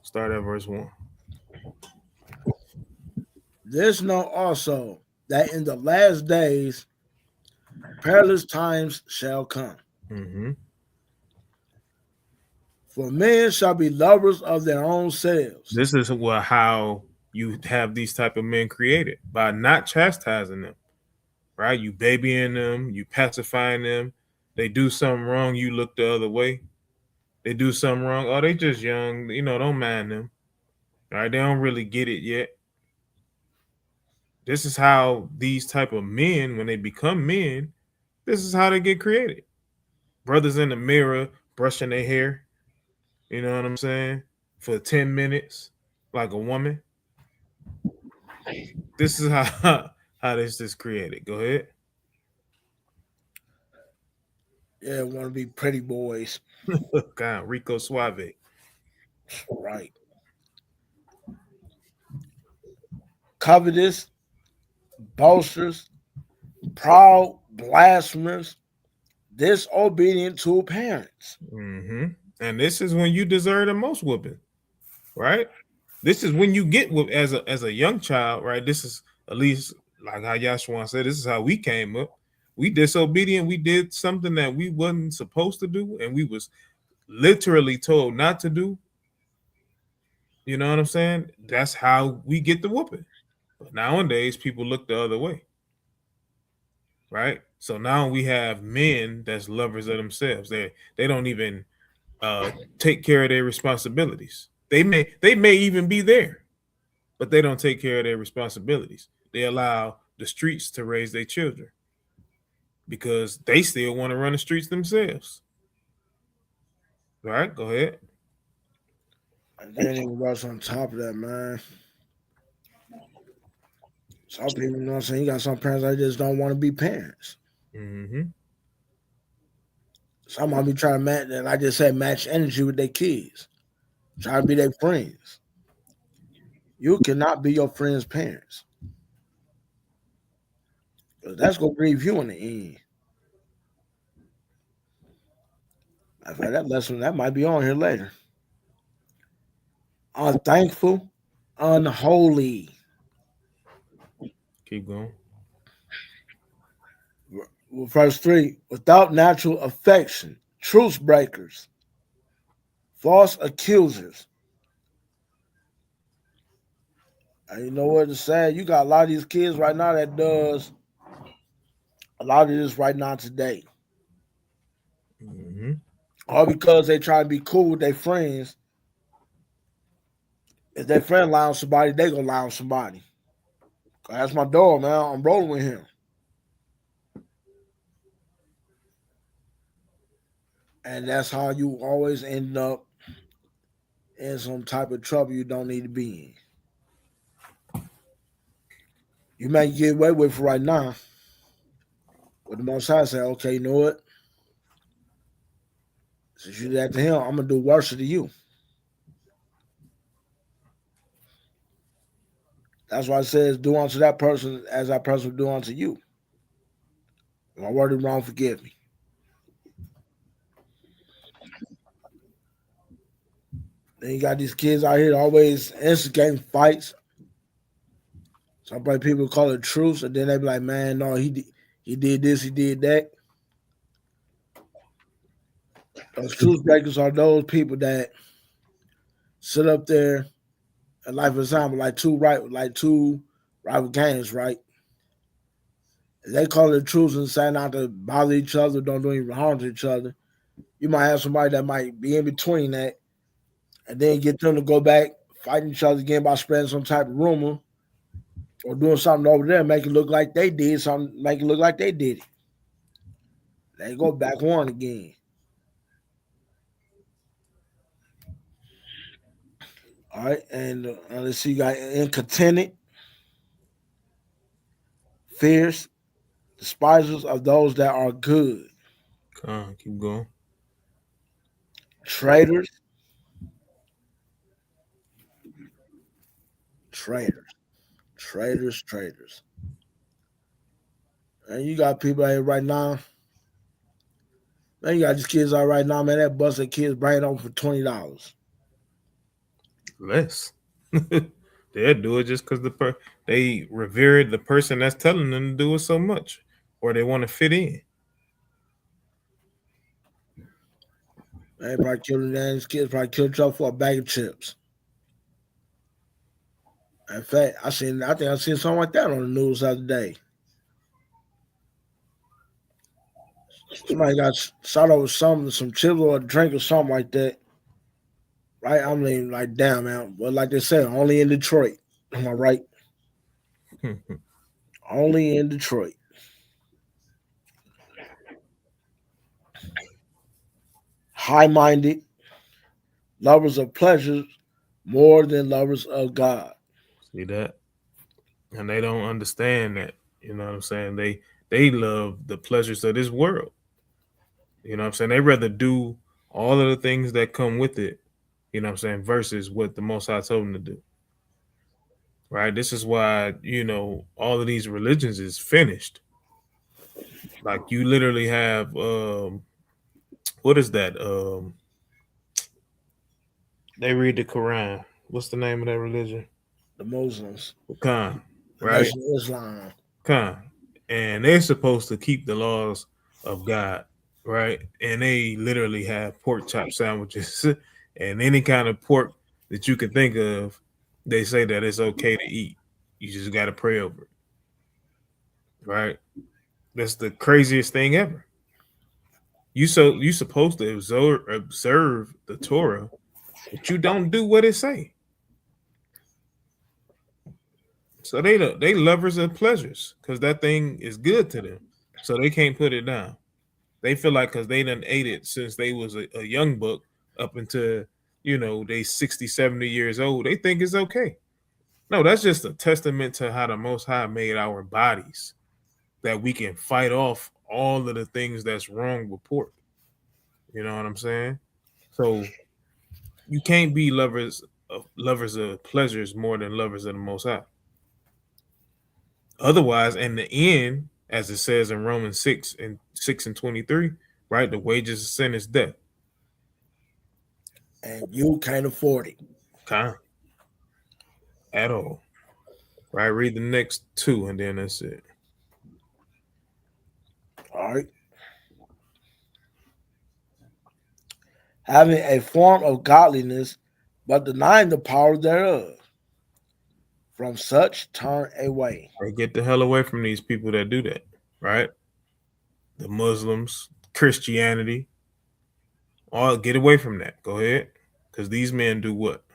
Start at verse 1. This know also that in the last days perilous times shall come. Mm-hmm. For men shall be lovers of their own selves. This is how you have these type of men created, by not chastising them, right? You babying them, you pacifying them. They do something wrong, you look the other way. They do something wrong, oh, they just young, don't mind them. All right, they don't really get it yet. This is how these type of men, when they become men, this is how they get created. Brothers in the mirror brushing their hair, you know what I'm saying, for 10 minutes, like a woman. This is how this is created. Go ahead. Yeah, want to be pretty boys. God, Rico Suave. Right. Covetous, boasters, proud, blasphemers, disobedient to parents. Mm-hmm. And this is when you deserve the most whooping, right? This is when you get whooped as a young child, right? This is at least like how Yahshua said. This is how we came up. We disobedient. We did something that we wasn't supposed to do, and we was literally told not to do. You know what I'm saying? That's how we get the whooping. But nowadays, people look the other way, right? So now we have men that's lovers of themselves. They don't even take care of their responsibilities. They may even be there, but they don't take care of their responsibilities. They allow the streets to raise their children because they still want to run the streets themselves. All right, go ahead. And then even what's on top of that, man. Some people, you know what I'm saying? You got some parents that just don't want to be parents. Mm-hmm. Some might be trying to match, and I just said match energy with their kids, try to be their friends. You cannot be your friend's parents. That's gonna grieve you in the end. In fact, that lesson that might be on here later. Unthankful, unholy. Keep going. Verse 3, without natural affection, truce breakers, false accusers. And you know what it's sad? You got a lot of these kids right now that does a lot of this right now today. Mm-hmm. All because they try to be cool with their friends. If their friend lie on somebody, they gonna lie on somebody. That's my dog, man. I'm rolling with him. And that's how you always end up in some type of trouble you don't need to be in. You may get away with it right now, but the Most High say, okay, you know what? Since you did that to him, I'm gonna do worse to you. That's why it says, do unto that person as that person will do unto you. If my word is wrong, forgive me. Then you got these kids out here always instigating fights. Some people call it truce, and then they be like, man, no, he did this, he did that. Those truce breakers are those people that sit up there and like for example, like two rival gangs, right? They call it truce and say not to bother each other, don't do any harm to each other. You might have somebody that might be in between that, and then get them to go back fighting each other again by spreading some type of rumor or doing something over there, make it look like they did something, make it look like they did it. They go back on again. All right, and let's see, you got incontented, fierce, despisers of those that are good, Come on, keep going. traitors, traitors, traitors. And you got people out here right now. Man, you got these kids out right now, man. That busted kids brain open for $20. Less. They'll do it just because they revere the person that's telling them to do it so much, or they want to fit in. Man, probably killed these kids probably killed each other for a bag of chips. In fact, I think I seen something like that on the news the other day. Somebody got shot over some chips or a drink or something like that. Right? I mean, like, damn, man. But like they said, only in Detroit. Am I right? Only in Detroit. High-minded, lovers of pleasures more than lovers of God. See that? And they don't understand that. You know what I'm saying? They love the pleasures of this world. You know what I'm saying? They rather do all of the things that come with it, you know what I'm saying, versus what the Most High told them to do. Right? This is why, all of these religions is finished. Like you literally have what is that? They read the Quran. What's the name of that religion? The Muslims, Khan, the right? Nation of Islam. Khan. And they're supposed to keep the laws of God, right? And they literally have pork chop sandwiches and any kind of pork that you can think of. They say that it's okay to eat. You just got to pray over it, right? That's the craziest thing ever. You supposed to observe the Torah, but you don't do what it say. So they lovers of pleasures because that thing is good to them. So they can't put it down. They feel like because they done ate it since they was a young buck up until, they 60, 70 years old. They think it's okay. No, that's just a testament to how the Most High made our bodies, that we can fight off all of the things that's wrong with pork. You know what I'm saying? So you can't be lovers of pleasures more than lovers of the Most High. Otherwise, in the end, as it says in Romans 6:23, right, the wages of sin is death. And you can't afford it. Kind at all. Right, read the next two and then that's it. All having a form of godliness, but denying the power thereof. From such turn away. Or get the hell away from these people that do that, right? The Muslims, Christianity, all get away from that. Go ahead. Because these men do what?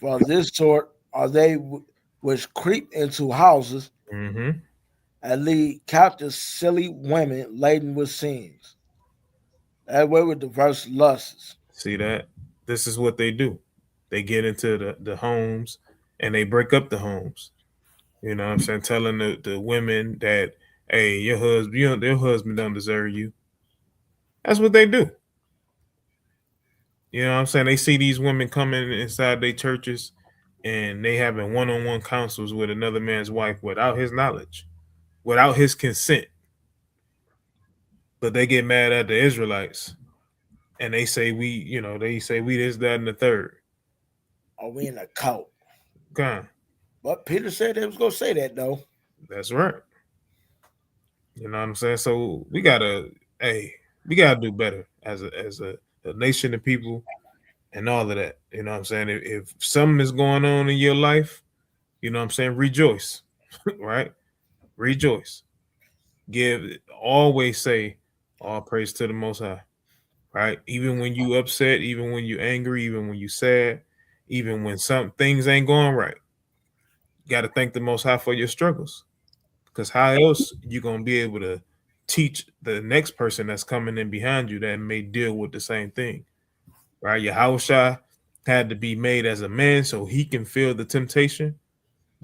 For this sort are they which creep into houses Mm-hmm. and lead captive silly women laden with sins, that way with diverse lusts. See that? This is what they do. They get into the homes and they break up the homes. You know what I'm saying? Telling the women that, hey, your husband don't deserve you. That's what they do. You know what I'm saying? They see these women coming inside their churches and they having one-on-one counsels with another man's wife without his knowledge, without his consent. But they get mad at the Israelites and they say they say we this, that, and the third. Are we in a cult? God, But Peter said they was gonna say that though. that's right. You know what I'm saying? So we gotta do better as a nation of people and all of that. You know what I'm saying? If something is going on in your life, you know what I'm saying, rejoice. Right? Rejoice. Always say all praise to the most high. Right? Even when you upset, even when you angry, even when you sad, even when some things ain't going right. You gotta thank the most high for your struggles. Because how else you gonna be able to teach the next person that's coming in behind you that may deal with the same thing, right? Yahawah had to be made as a man so he can feel the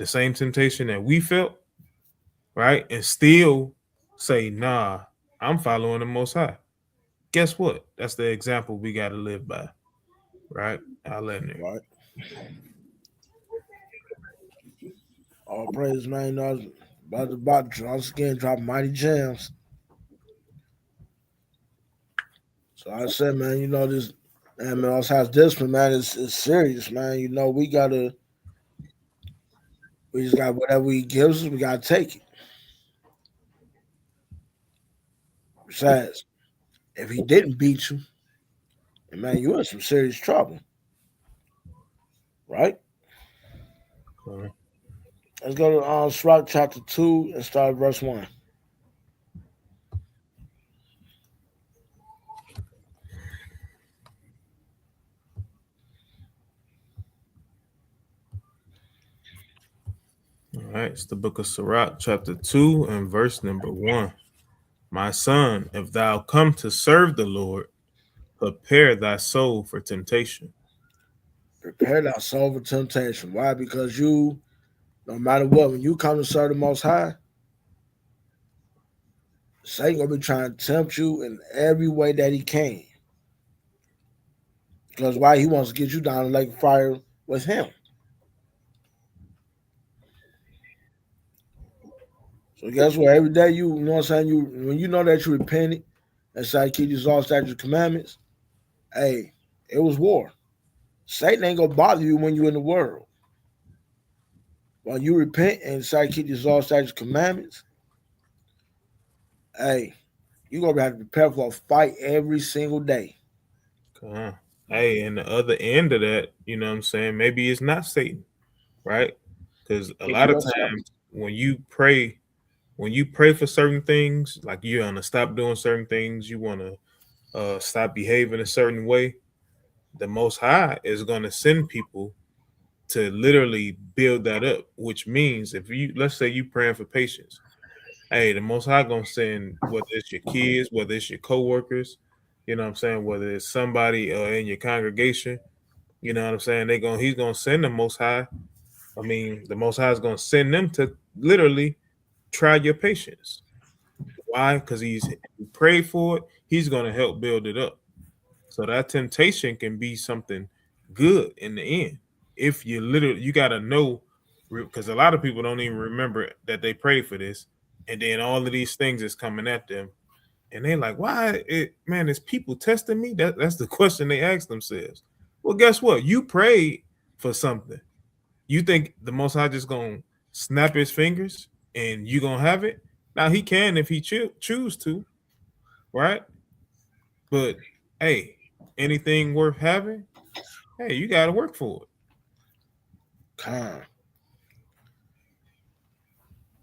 same temptation that we felt, right? And still say, nah, I'm following the Most High. Guess what? That's the example we got to live by, right? I'll let it. Right. All praise, man. You know, about to once again drop mighty gems. So I said, man, you know, this man, also has discipline, man, is serious, man. You know, we just got whatever he gives us, we gotta take it. Besides, if he didn't beat you, man, you're in some serious trouble. Right? Uh, Let's go to Sirach chapter 2 and start at verse 1. All right, it's the book of Sirach, chapter 2, and verse number 1. My son, if thou come to serve the Lord, prepare thy soul for temptation. Prepare thy soul for temptation. Why? Because you, no matter what, when you come to serve the Most High, Satan gonna be trying to tempt you in every way that he can. Because why? He wants to get you down in the lake of fire with him. So guess what? Every day you know what I'm saying, when you know that you repented and say keep these all statutes and commandments, hey, it was war. Satan ain't gonna bother you when you're in the world. When you repent and say keep these all statutes and commandments, hey, you're gonna have to prepare for a fight every single day. Hey, and the other end of that, you know what I'm saying? Maybe it's not Satan, right? Because a It's lot of yourself. times when you pray for certain things, like you want to stop doing certain things, you want to stop behaving a certain way, the Most High is going to send people to literally build that up. Which means if let's say you praying for patience, hey, the Most High gonna send, whether it's your kids, whether it's your coworkers, you know what I'm saying, whether it's somebody in your congregation, you know what I'm saying, he's gonna send the Most High. I mean, the Most High is gonna send them to literally try your patience. Why? Because you prayed for it. He's gonna help build it up. So that temptation can be something good in the end. If you gotta know, because a lot of people don't even remember that they prayed for this, and then all of these things is coming at them, and they're like, "Why, is people testing me?" That's the question they ask themselves. Well, guess what? You prayed for something. You think the Most High just gonna snap his fingers and you gonna have it? Now he can if he choose to, right? But Hey, anything worth having, hey, you got to work for it. Con.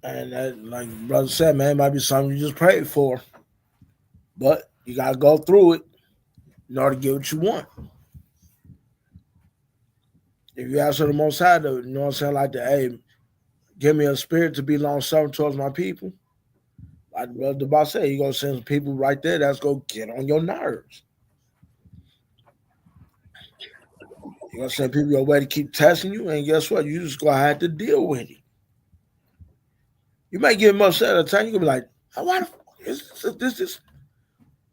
And that, like brother said, man, it might be something you just prayed for, but you gotta go through it in order to get what you want. If you ask for the Most High, you know what I'm saying, like the hey, give me a spirit to be long suffering towards my people. Like the boss said, you gonna send some people right there that's gonna get on your nerves. You're gonna send people your way to keep testing you, and guess what? You just gonna have to deal with it. You might get them upset at a time. You're gonna be like, why the fuck is this?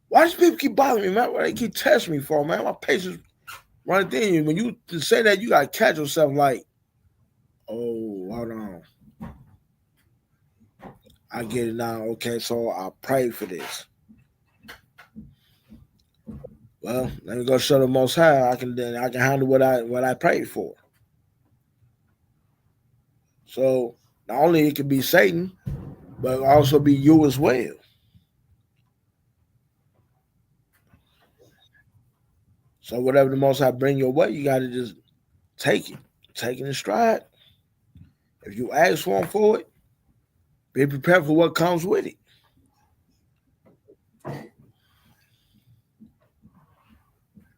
Why does people keep bothering me, man? Why they keep testing me for, man? My patience running thin. When you say that, you gotta catch yourself like, oh, hold on. I get it now. Okay, so I pray for this. Well, let me go show the Most High. I can handle what I prayed for. So not only it could be Satan, but also be you as well. So whatever the Most High bring your way, you got to just take it in stride. If you ask for him for it, be prepared for what comes with it.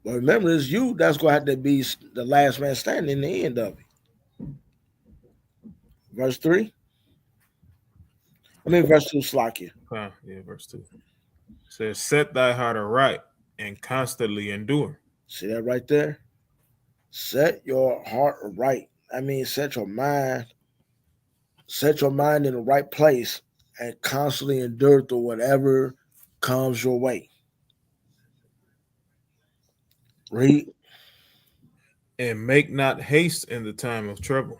But remember, it's you that's going to have to be the last man standing in the end of it. Verse 3. Verse 2, Slakia. Yeah, verse 2. It says, set thy heart aright and constantly endure. See that right there? Set your heart right. I mean, set your mind in the right place and constantly endure through whatever comes your way. Read. And make not haste in the time of trouble.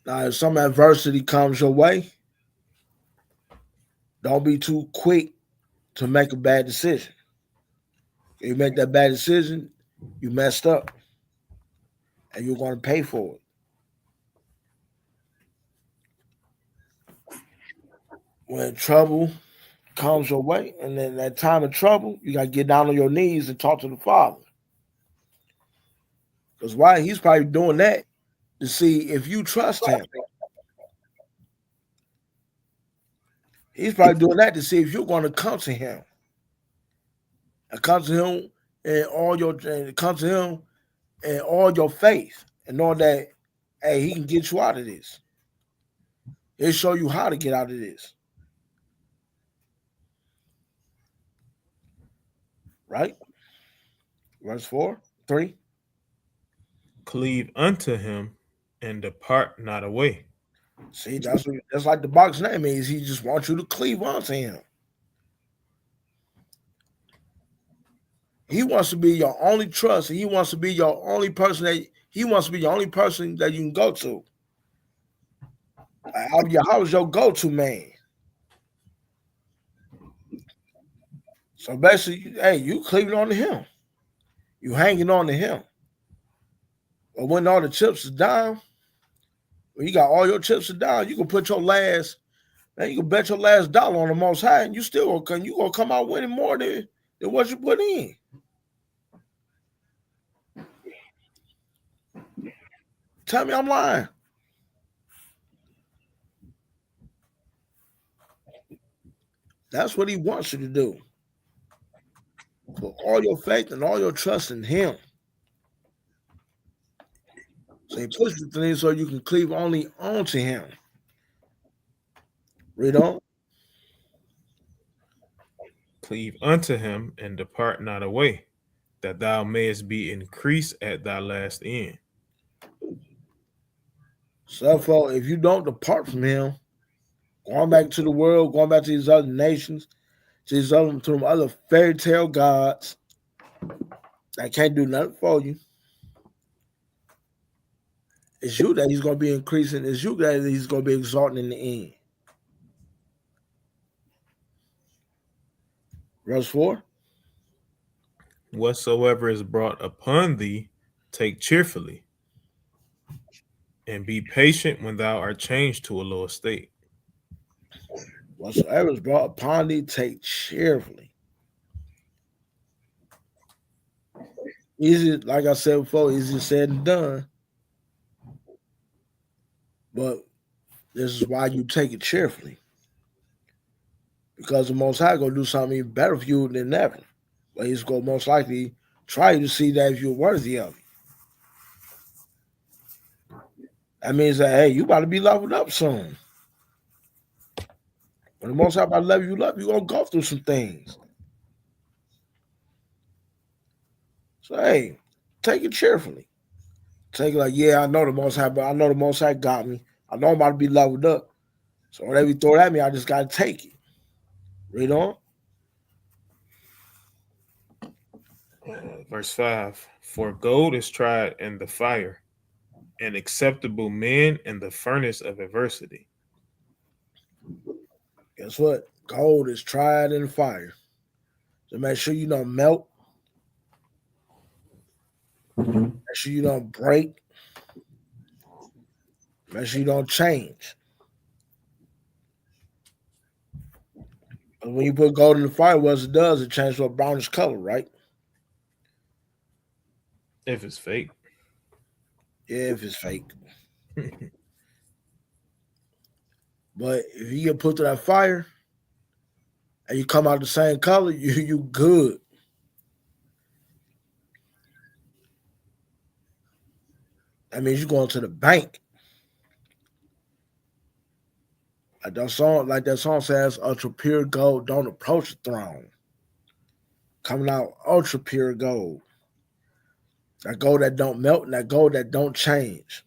Now, if some adversity comes your way, don't be too quick to make a bad decision. If you make that bad decision, you messed up. And you're going to pay for it. When trouble comes your way, and then that time of trouble, you got to get down on your knees and talk to the Father. Because why? He's probably doing that to see if you trust him. He's probably doing that to see if you're going to come to him. And come to him and all your faith and know that, hey, he can get you out of this. He'll show you how to get out of this. Right? Verse 4, 3. Cleave unto him and depart not away. See, that's like the box name is. He just wants you to cleave onto him. He wants to be your only trust, and he wants to be your only person that you can go to. Yahawah is your go-to man. So basically, hey, you cleaving on to him. You hanging on to him. But when all the chips are down, when you got all your chips are down, you can put your last, man, you can bet your last dollar on the Most High, and you still gonna come out winning more than what you put in. Tell me I'm lying. That's what he wants you to do. Put all your faith and all your trust in him. So he puts the things so you can cleave only onto him. Read on. Cleave unto him and depart not away, that thou mayest be increased at thy last end. So if you don't depart from him, going back to the world, going back to these other nations, to them other fairy tale gods that can't do nothing for you, it's you that he's going to be increasing. It's you that he's going to be exalting in the end. Verse 4. Whatsoever is brought upon thee, take cheerfully, and be patient when thou art changed to a lower state. Whatsoever is brought upon thee, take cheerfully. Easy, like I said before, easier said than done. But this is why you take it cheerfully. Because the Most High gonna do something even better for you than ever. But He's gonna most likely try to see that if you're worthy of it. That means that hey, you about to be leveled up soon. When the Most High about to level you up, you're gonna go through some things. So hey, take it cheerfully. Take it like, yeah, I know the Most High, but I know the Most High got me. I know I'm about to be leveled up. So whatever you throw at me, I just gotta take it. Read on. Verse 5. For gold is tried in the fire, and acceptable men in the furnace of adversity. Guess what? Gold is tried in the fire. So make sure you don't melt. Make sure you don't break. Make sure you don't change. When you put gold in the fire, what it does, it changes to a brownish color, right? If it's fake. Yeah, if it's fake. But if you get put to that fire and you come out the same color, you good. That means you're going to the bank. Like that song says, ultra pure gold, don't approach the throne. Coming out ultra pure gold. That gold that don't melt and that gold that don't change.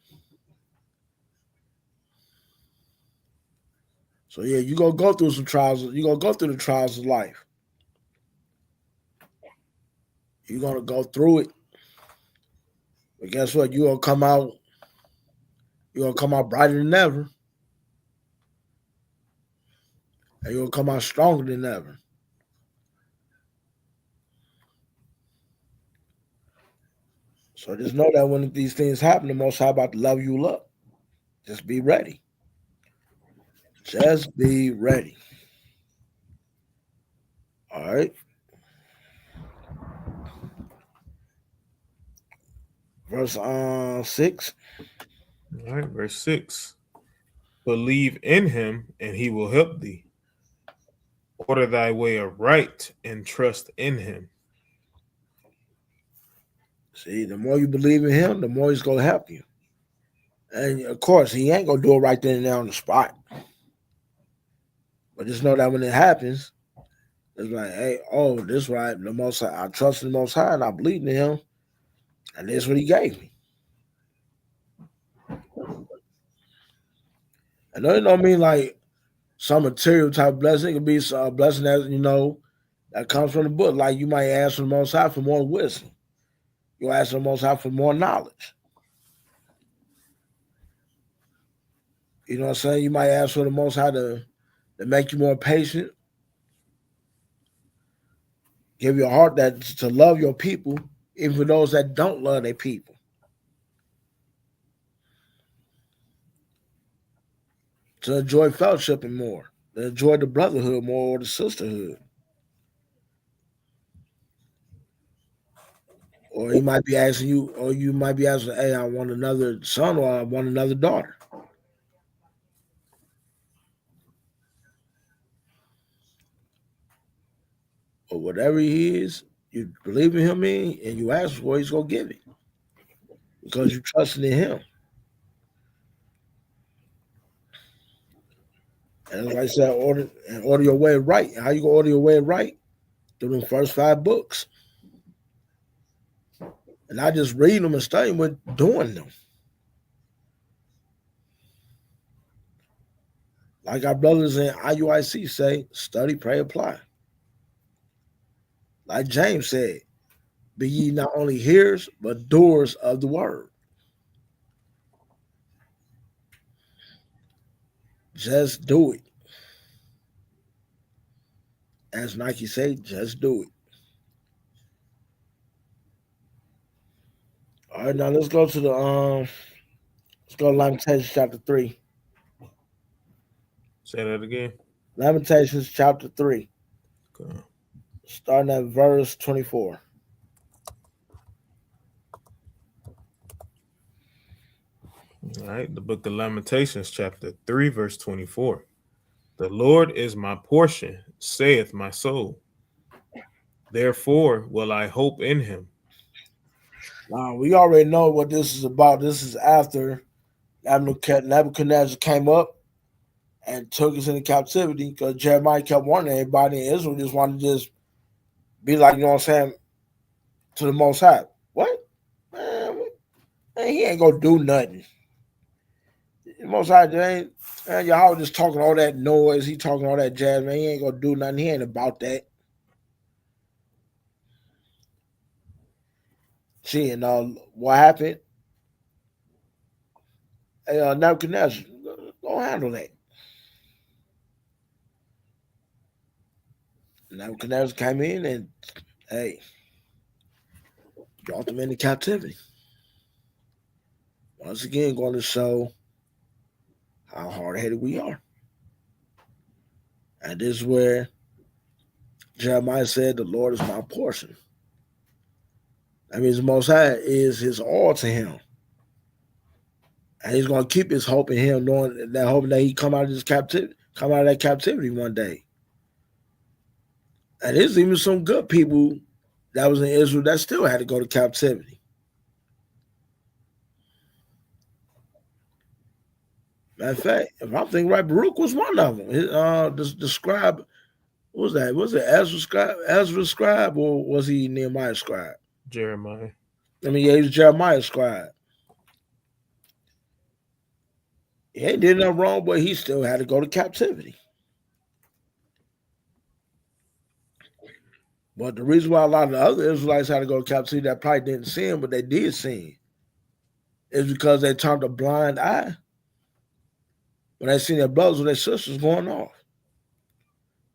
So yeah, you're gonna go through some trials. You're gonna go through the trials of life. You're gonna go through it. But guess what? You're gonna come out brighter than ever. And you're gonna come out stronger than ever. So just know that when these things happen, the Most High about to level you up. Just be ready. Just be ready. All right. Verse 6. All right, verse 6. Believe in him, and he will help thee. Order thy way aright, and trust in him. See, the more you believe in him, the more he's gonna help you. And of course, he ain't gonna do it right then and there on the spot. But just know that when it happens, it's like, hey, oh, this right. The Most High, I trust in the Most High, and I believe in him, and this is what he gave me. And that don't mean like some material type blessing. It could be a blessing that that comes from the book. Like you might ask for the Most High for more wisdom. You ask for the Most High for more knowledge. You know what I'm saying? You might ask for the Most High to make you more patient, give you a heart that to love your people, even for those that don't love their people. To enjoy fellowshipping more, to enjoy the brotherhood more or the sisterhood. Or he might be asking you, or you might be asking, hey, I want another son or I want another daughter. Or whatever he is, you believe in him and you ask for, he's gonna give it. Because you trusted in him. And like I said, order your way right. How you gonna order your way right? Through the first 5 books. And not just reading them and studying, but doing them. Like our brothers in IUIC say, study, pray, apply. Like James said, be ye not only hearers, but doers of the word. Just do it. As Nike say, just do it. All right, now let's go to Lamentations chapter 3. Say that again. Lamentations chapter 3. Okay. Starting at verse 24. All right, the book of Lamentations, chapter 3, verse 24. The Lord is my portion, saith my soul. Therefore will I hope in him. Now, we already know what this is about. This is after Nebuchadnezzar came up and took us into captivity because Jeremiah kept warning everybody in Israel just wanted to just be like, you know what I'm saying, to the Most High. What? Man, he ain't going to do nothing. The Most High, man, Yahawah just talking all that noise. He talking all that jazz, man. He ain't going to do nothing. He ain't about that. See, and what happened? Hey, Nebuchadnezzar, go handle that. Nebuchadnezzar came in and, hey, brought them into captivity. Once again, going to show how hard-headed we are. And this is where Jeremiah said, the Lord is my portion. That means the Most High is his all to him. And he's going to keep his hope in him, knowing that hoping that he come out of that captivity one day. And there's even some good people that was in Israel that still had to go to captivity. Matter of fact, if I'm thinking right, Baruch was one of them. The scribe, what was that? Was it Ezra scribe, or was he Nehemiah scribe? Jeremiah. I mean, yeah, he was Jeremiah scribe. He ain't did nothing wrong, but he still had to go to captivity. But the reason why a lot of the other Israelites had to go to captivity that probably didn't sin, but they did sin, is because they turned a blind eye when they seen their brothers or their sisters going off.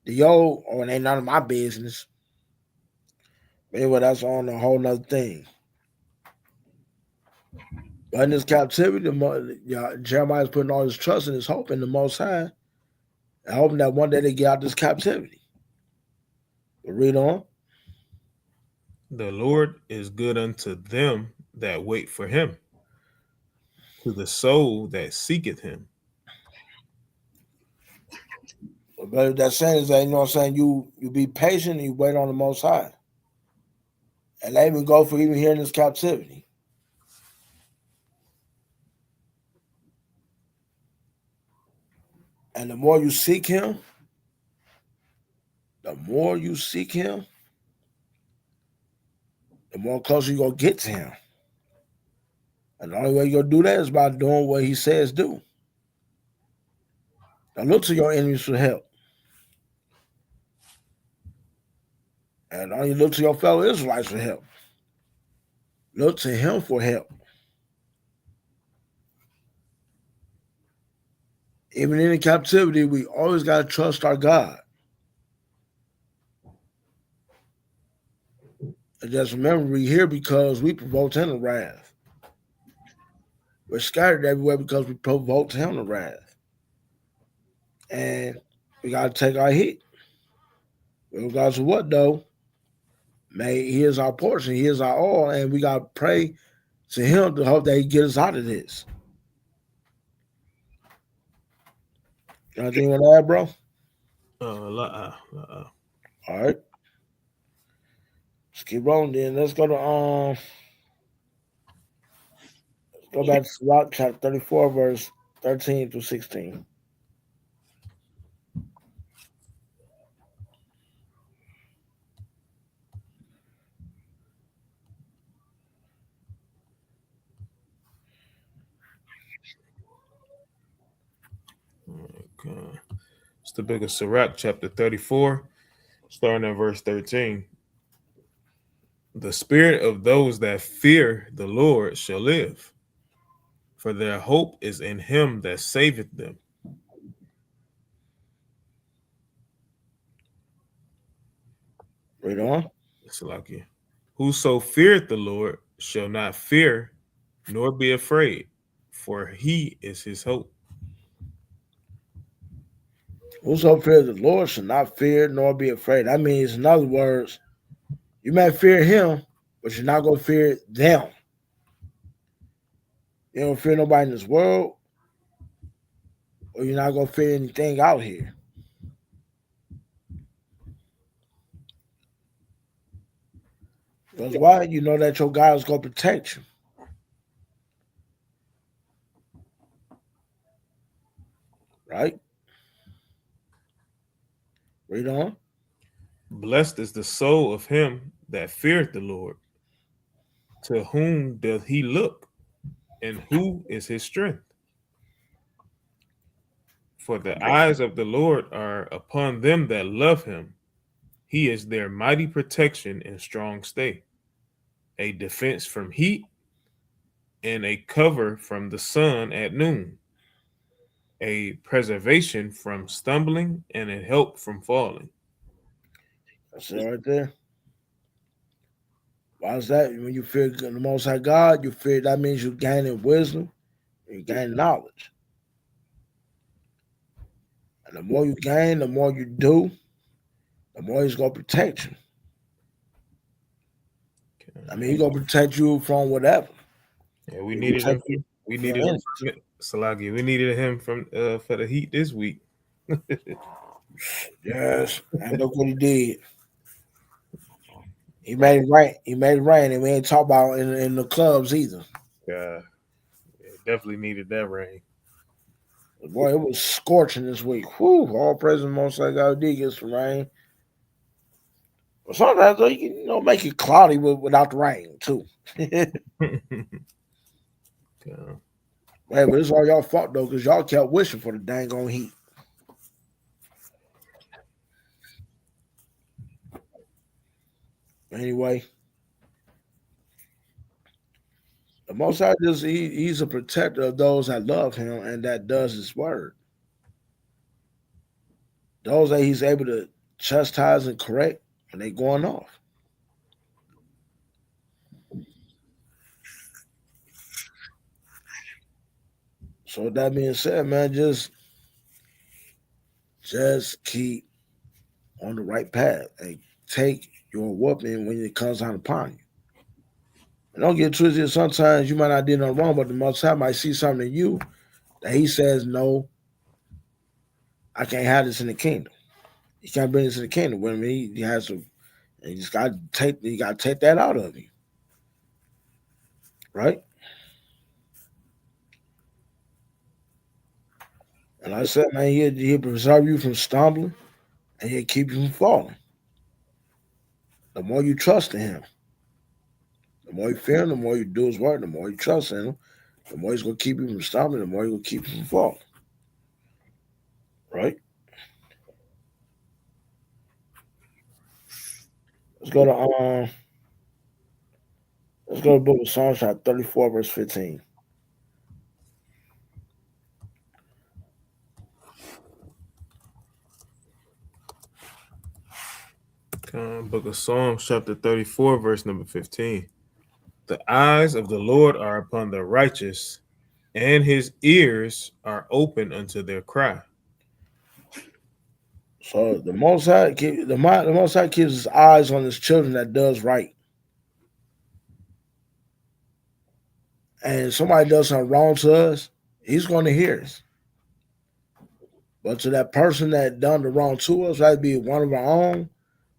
It ain't none of my business. But anyway, that's on a whole nother thing. But in this captivity, Jeremiah's putting all his trust and his hope in the Most High, and hoping that one day they get out of this captivity. But read on. The Lord is good unto them that wait for him, to the soul that seeketh him. But that saying is that, you know what I'm saying, you be patient and you wait on the Most High. And they even go for even here in this captivity. And the more you seek him, the more closer you're going to get to him. And the only way you're going to do that is by doing what he says do. Now look to your enemies for help. And only look to your fellow Israelites for help. Look to him for help. Even in the captivity, we always got to trust our God. And just remember, we're here because we provoked him to wrath. We're scattered everywhere because we provoked him to wrath. And we got to take our hit. Regardless of what, though, he is our portion. He is our all. And we got to pray to him to hope that he get us out of this. Anything you want to add, bro? All right. Let's keep rolling then. Let's go to go back to Sirach chapter 34, verse 13 through 16. Okay. It's the book of Sirach, chapter 34, starting at verse 13. The spirit of those that fear the Lord shall live, for their hope is in him that saveth them. Read on. Salakia. Whoso feareth the Lord shall not fear, nor be afraid, for he is his hope. Whoso fears the Lord shall not fear nor be afraid. That means, in other words, you may fear him, but you're not going to fear them. You don't fear nobody in this world, or you're not gonna fear anything out here. Because why? You know that your God is gonna protect you, right? Read on. Blessed is the soul of him that feareth the Lord. To whom doth he look, and who is his strength? For the eyes of the Lord are upon them that love him. He is their mighty protection and strong stay, a defense from heat and a cover from the sun at noon, a preservation from stumbling and a help from falling. That's it right there. Why is that? When you fear the Most High God, you fear that means you're gaining wisdom, you gain knowledge. And the more you gain, the more you do, the more He's gonna protect you. I mean, He's gonna protect you from whatever. Yeah, we He needed him. protect you We from needed him. anything. Salagi. We needed him from for the Heat this week. Yes, and look what He did. He made it rain. He made it rain, and we ain't talk about in the clubs either. Yeah, definitely needed that rain. Boy, it was scorching this week. Whew, all praise the Most High God did get some rain. But sometimes though, you can make it cloudy without the rain too. Yeah. Hey, but it's all y'all fault though, because y'all kept wishing for the dang on heat. Anyway, the Most High he's a protector of those that love him and that does his word. Those that he's able to chastise and correct when they going off. So with that being said, man, just keep on the right path and take your whooping when it comes down upon you. And don't get twisted. Sometimes you might not do nothing wrong, but the Most High might see something in you that he says, no, I can't have this in the kingdom. He can't bring this in the kingdom. When he has to, and you got to take that out of you, right? And I said, man, he'll preserve you from stumbling and he'll keep you from falling. The more you trust in him, the more you fear him, the more you do his word, the more you trust in him, the more he's going to keep you from stumbling, the more he's going to keep you from falling, right? Let's go to the book of Psalms, chapter 34, verse 15. Book of Psalms, chapter 34, verse number 15. The eyes of the Lord are upon the righteous, and his ears are open unto their cry. So the Most High keeps his eyes on his children that does right. And somebody does something wrong to us, he's going to hear us. But to that person that done the wrong to us, that'd be one of our own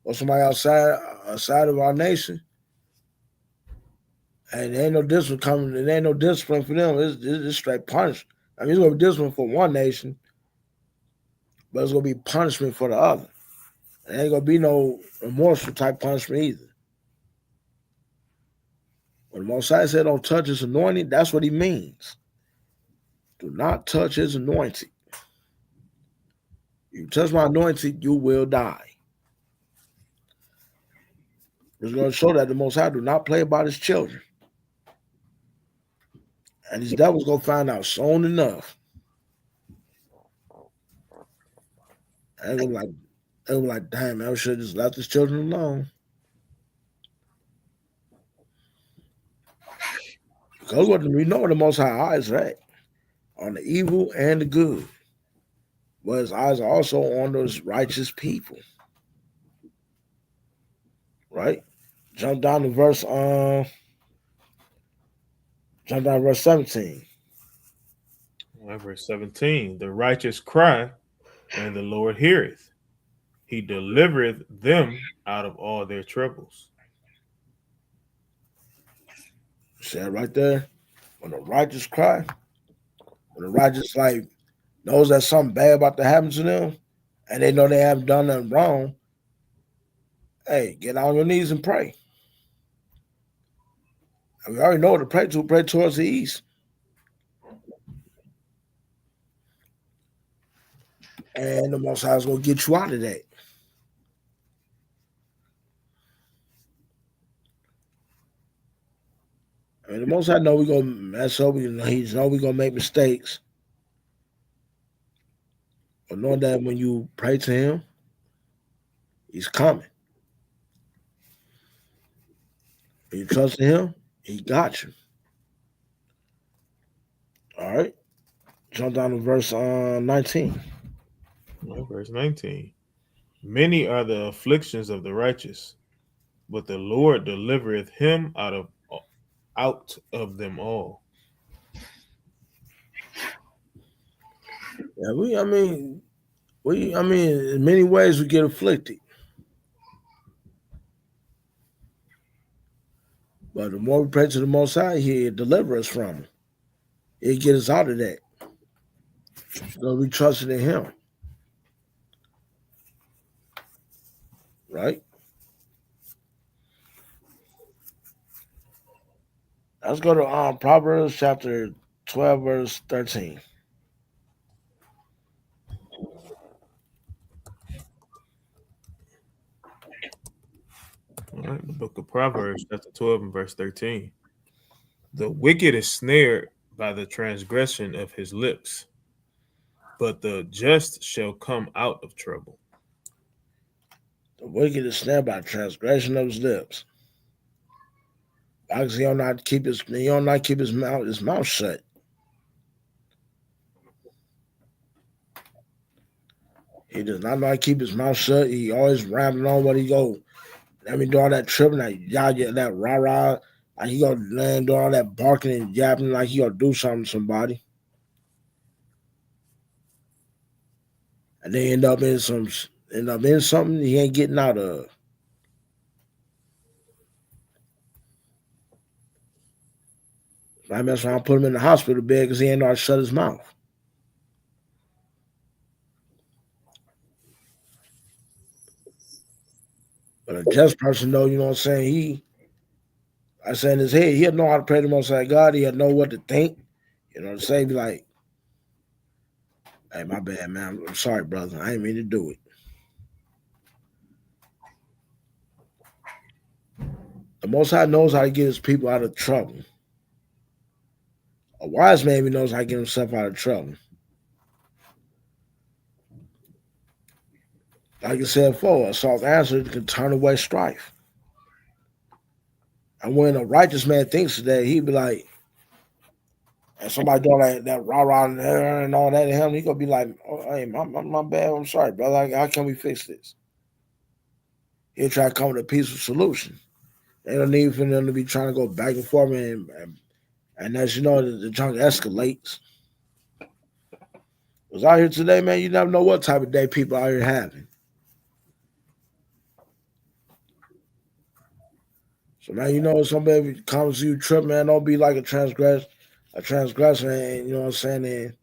or somebody outside of our nation, and there ain't no discipline coming. There ain't no discipline for them. It's straight punishment. I mean, it's gonna be discipline for one nation, but it's gonna be punishment for the other. There ain't gonna be no remorseful type punishment either. When the Most High said, "Don't touch his anointing," that's what he means. Do not touch his anointing. You touch my anointing, you will die. It's going to show that the Most High do not play about his children. And these devils going to find out soon enough. And they'll be like, damn, man, I should have just left his children alone. Because we know where the Most High eyes are at, on the evil and the good. But his eyes are also on those righteous people. Right? Jump down to verse Jump down to verse 17. All right, verse 17. The righteous cry, and the Lord heareth. He delivereth them out of all their troubles. See that right there? When the righteous cry, when the righteous like knows that something bad about to happen to them, and they know they haven't done nothing wrong, hey, get on your knees and pray. And we already know what to pray to. Pray towards the east. And the Most High is going to get you out of that. I mean, the Most High know we're going to mess up. He know we're going to make mistakes. But knowing that when you pray to him, he's coming. When you trust in him, he got you. All right. Jump down to verse 19. All right, verse 19. Many are the afflictions of the righteous, but the Lord delivereth him out of them all. Yeah, in many ways we get afflicted. But the more we pray to the Most High, he'll deliver us from them. He'll get us out of that. So we trusted in him. Right? Let's go to Proverbs chapter 12, verse 13. All right, the book of Proverbs, chapter 12 and verse 13. The wicked is snared by the transgression of his lips, but the just shall come out of trouble. The wicked is snared by transgression of his lips. Because he don't not keep his mouth shut. He does not know how to keep his mouth shut. He always rambling on what he go. Let me do all that tripping, that rah-rah. Like he gonna land do all that barking and yapping like he gonna do something to somebody. And they end up in something he ain't getting out of. I mess around, put him in the hospital bed because he ain't know how to shut his mouth. But a just person, though, you know what I'm saying? I say in his head, he'll know how to pray to the Most High God. He'll know what to think. You know what I'm saying? Be like, hey, my bad, man. I'm sorry, brother. I ain't mean to do it. The Most High knows how to get his people out of trouble. A wise man even knows how to get himself out of trouble. Like I said before, a soft answer can turn away strife. And when a righteous man thinks of that, he'd be like, and somebody doing that rah-rah and all that to him, he gonna be like, oh, hey, my bad, I'm sorry, brother. How can we fix this? He'll try to come with a peaceful solution. They don't need for them to be trying to go back and forth, and as you know, the junk escalates. Because out here today, man, you never know what type of day people out here having. So, man, you know, somebody comes to you trip, man, don't be like a transgressor, and you know what I'm saying, and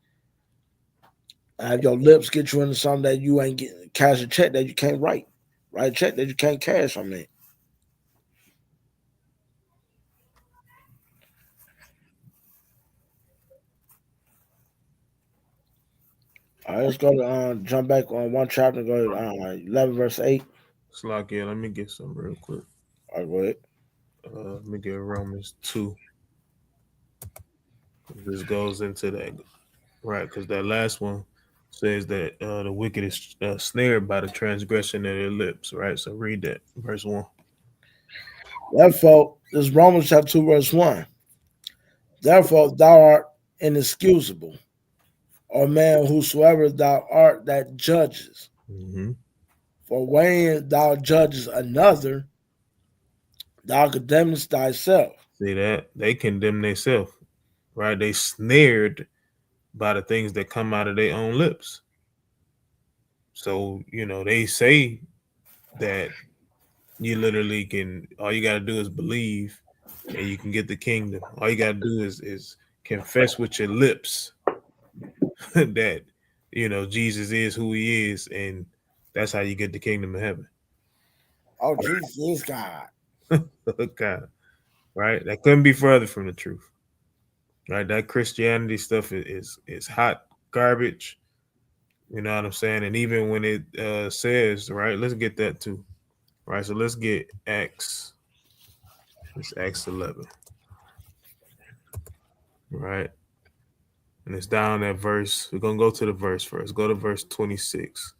have your lips get you into something that you ain't getting, cash a check that you can't write a check that you can't cash, I mean. All right, let's go to jump back on one chapter, go to 11 verse 8. Slock, yeah, let me get some real quick. All right, go ahead. Let me get Romans 2. This goes into that, right? Because that last one says that the wicked is snared by the transgression of their lips, right? So read that, verse 1. Therefore, this is Romans chapter 2, verse 1. Therefore, thou art inexcusable, or man whosoever thou art that judges. Mm-hmm. For when thou judges another, thou condemnest thyself. See that? They condemn themselves. right? They snared by the things that come out of their own lips. So, they say that you literally can, all you got to do is believe and you can get the kingdom. All you got to do is confess with your lips that, Jesus is who he is. And that's how you get the kingdom of heaven. Oh, Jesus is God. Okay. Right. That couldn't be further from the truth. Right. That Christianity stuff is hot garbage. You know what I'm saying? And even when it says, right, let's get that too. Right. So let's get Acts. It's Acts 11. Right. And it's down that verse. We're going to go to the verse first. Go to verse 26.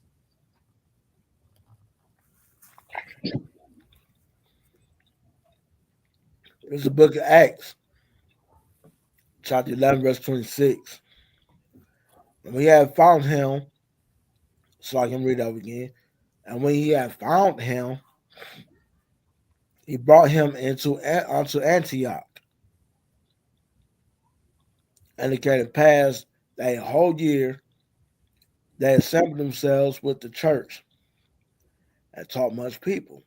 It's the book of Acts, chapter 11, verse 26. And we have found him, so I can read that again. And when he had found him, he brought him unto Antioch. And it came to pass that a whole year they assembled themselves with the church and taught much people.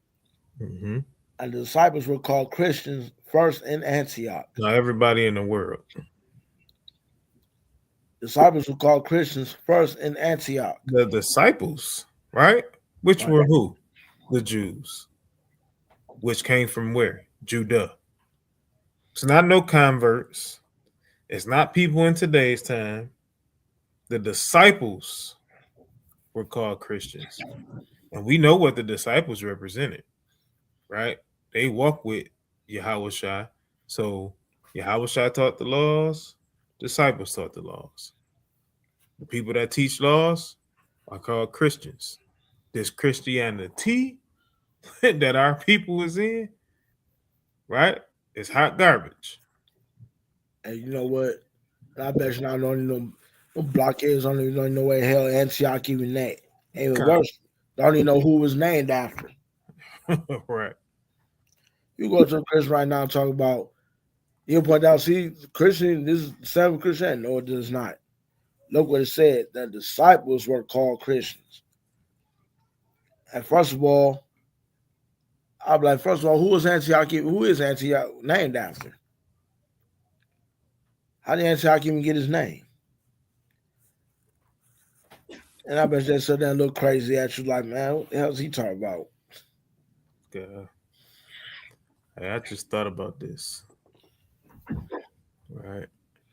Mm-hmm. And the disciples were called Christians first in Antioch. Now, everybody in the world. Disciples were called Christians first in Antioch. The disciples, right? Which were who? The Jews. Which came from where? Judah. It's not no converts. It's not people in today's time. The disciples were called Christians. And we know what the disciples represented, right? They walk with Yahawah. So Yahawah taught the laws, disciples taught the laws. The people that teach laws are called Christians. This Christianity that our people is in, right? It's hot garbage. And you know what? I bet you not only know blockheads don't even know where the hell Antioch even that. Even worse, don't even know who it was named after. Right. You go to a Christian right now and talk about, you point out, see, Christian, this is 7 Christian. No, it does not. Look what it said. The disciples were called Christians. And first of all, I'll be like, first of all, who is Antioch named after? How did Antioch even get his name? And I bet they sit there and look crazy at you like, man, what the hell is he talking about? Hey, I just thought about this. Right.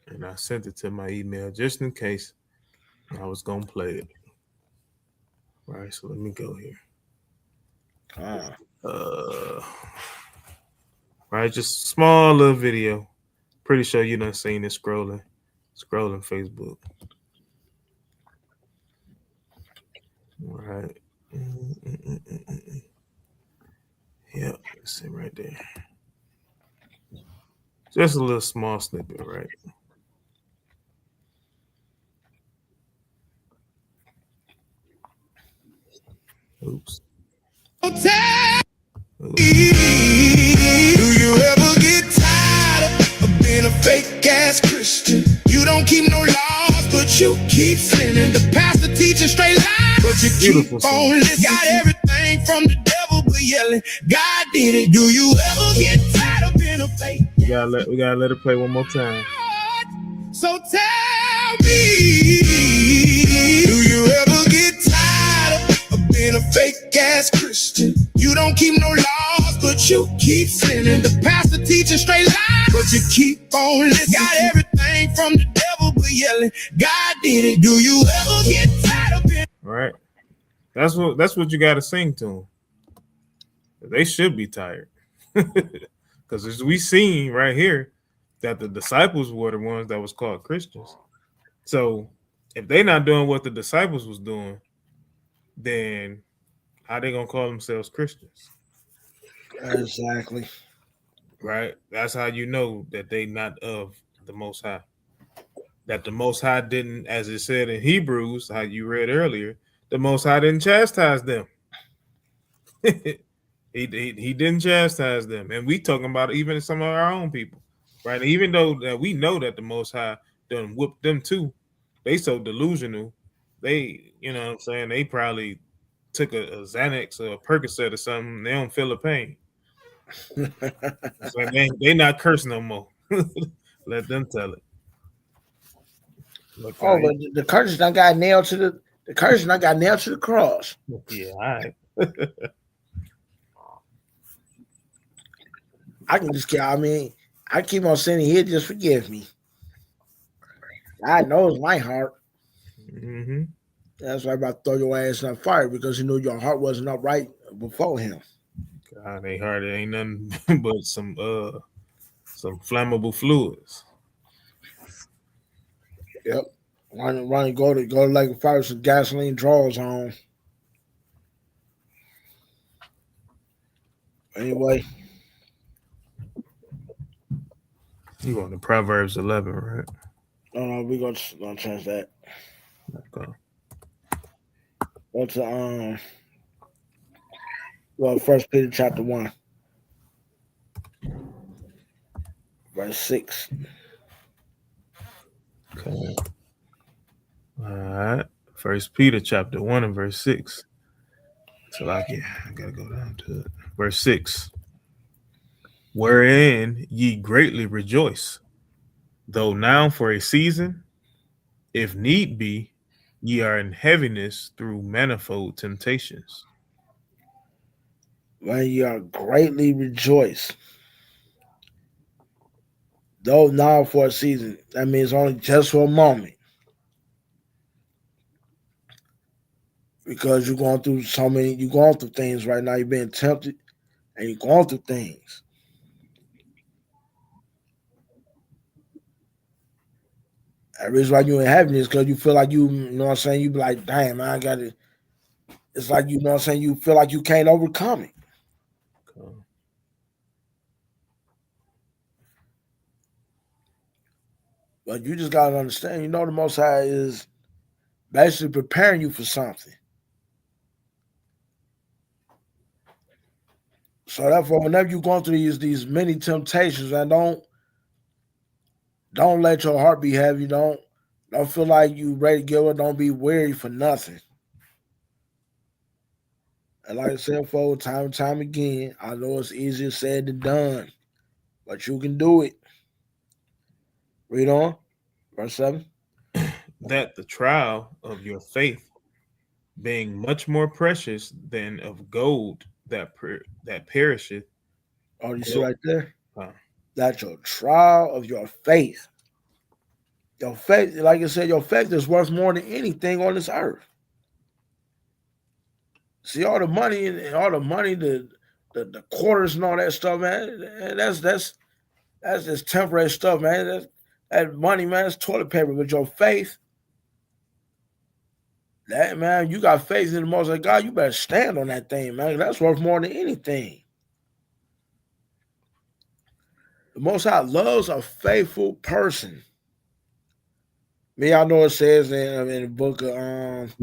And I sent it to my email just in case I was going to play it. Right. So let me go here. Right. Just a small little video. Pretty sure you done seen it scrolling Facebook. All right. Yep, it's it right there. Just a little small snippet, right? Oops. Do you ever get tired of being a fake ass Christian? You don't keep no laws, but you keep sinning. The pastor teaching straight lies, but you keep on listening. Got everything from the devil, but yelling, God did it. Do you ever get tired of being a fake? We gotta let it play one more time. So tell me, do you ever get tired of being a fake ass Christian? You don't keep no laws, but you keep sinning. The pastor teaching straight lies, but you keep on listening. Got everything from the devil, but yelling, God did it. Do you ever get tired of being? Right. That's what you gotta sing to them. They should be tired. Because as we seen right here, that the disciples were the ones that was called Christians. So if they not doing what the disciples was doing, then how they gonna call themselves Christians? Exactly. Right? That's how you know that they not of the Most High. That the Most High didn't, as it said in Hebrews, how you read earlier, the Most High didn't chastise them. He didn't chastise them. And we talking about even some of our own people. Right. Even though that we know that the Most High done whooped them too, they so delusional. They, you know what I'm saying, they probably took a Xanax or a Percocet or something. They don't feel the pain. So they not cursing no more. Let them tell it. Look, Oh, but the curse done got nailed to the curse done got nailed to the cross. yeah, all right. I can just I mean, I keep on sinning here, just forgive me. God knows my heart. Mm-hmm. That's why I'm about to throw your ass in the fire because you knew your heart wasn't upright before him. God, they heart it ain't nothing but some flammable fluids. Yep. Run and go to like a fire with some gasoline drawers on. Anyway. You going to Proverbs 11, right? No, we're gonna change that. Okay. Go to First Peter chapter 1, verse 6. Okay. All right. First Peter chapter 1 and verse 6. So I gotta go down to it. Verse 6. Wherein ye greatly rejoice, though now for a season, if need be, ye are in heaviness through manifold temptations. When you are greatly rejoice. Though now for a season, that means only just for a moment. Because you're going through you're going through things right now. You're being tempted and you're going through things. The reason why you ain't having is because you feel like you know what I'm saying, you be like, damn, I got it. It's like, you know what I'm saying, you feel like you can't overcome it. Okay. But you just gotta understand, you know, the Most High is basically preparing you for something. So therefore, whenever you're going through these many temptations, and don't let your heart be heavy. Don't feel like you ready to give up. Don't be weary for nothing. And like I said, for time and time again, I know it's easier said than done, but you can do it. Read on, verse 7. That the trial of your faith, being much more precious than of gold that perisheth. Oh, you see right there? Huh. That your trial of your faith. Your faith, like I said, your faith is worth more than anything on this earth. See all the money and all the money, the quarters and all that stuff, man. That's just temporary stuff, man. That money, man, it's toilet paper. But your faith, that man, you got faith in the Most High God, you better stand on that thing, man. That's worth more than anything. The Most High loves a faithful person. Me, I know it says in the book of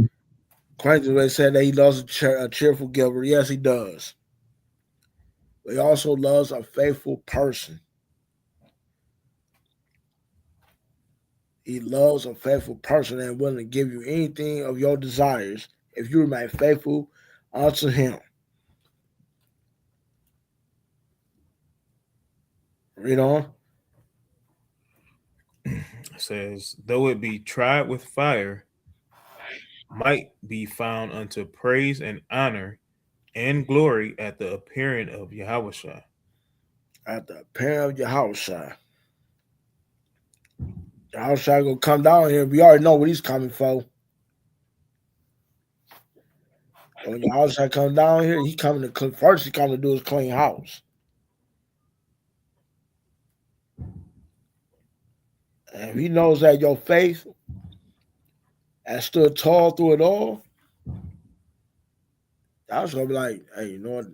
Corinthians, where it said that he loves a cheerful giver. Yes, he does. But he also loves a faithful person. He loves a faithful person and willing to give you anything of your desires if you remain faithful unto him. Read on. It says, though it be tried with fire, might be found unto praise and honor and glory at the appearing of Yahawah. At the appearing of Yahawah. Yahawah gonna come down here. We already know what he's coming for. When Yahawah come down here, he coming to first. He coming to do his clean house. And if he knows that your faith has stood tall through it all, I was gonna be like, hey, you know what?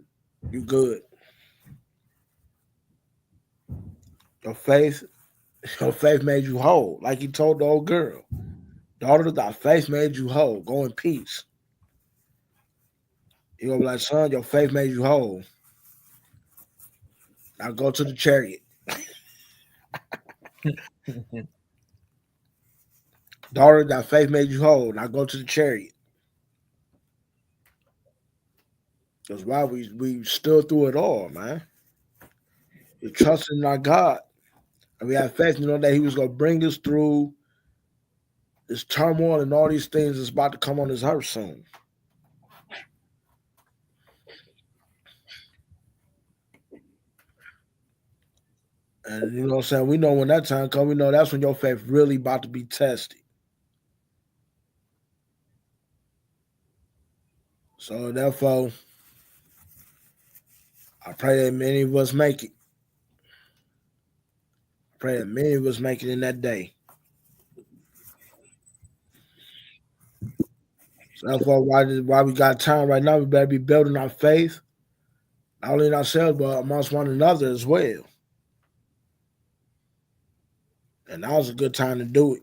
You good. Your faith made you whole. Like he told the old girl. Daughter, thy faith made you whole. Go in peace. You're gonna be like, son, your faith made you whole. Now go to the chariot. Daughter, that faith made you whole. Now go to the chariot. That's why we stood through it all, man. We trusted in our God. And we had faith, that He was going to bring us through this turmoil and all these things that's about to come on this earth soon. And you know what I'm saying? We know when that time comes, we know that's when your faith really about to be tested. So therefore, I pray that many of us make it. I pray that many of us make it in that day. So therefore, while we got time right now, we better be building our faith, not only in ourselves, but amongst one another as well. And now's a good time to do it.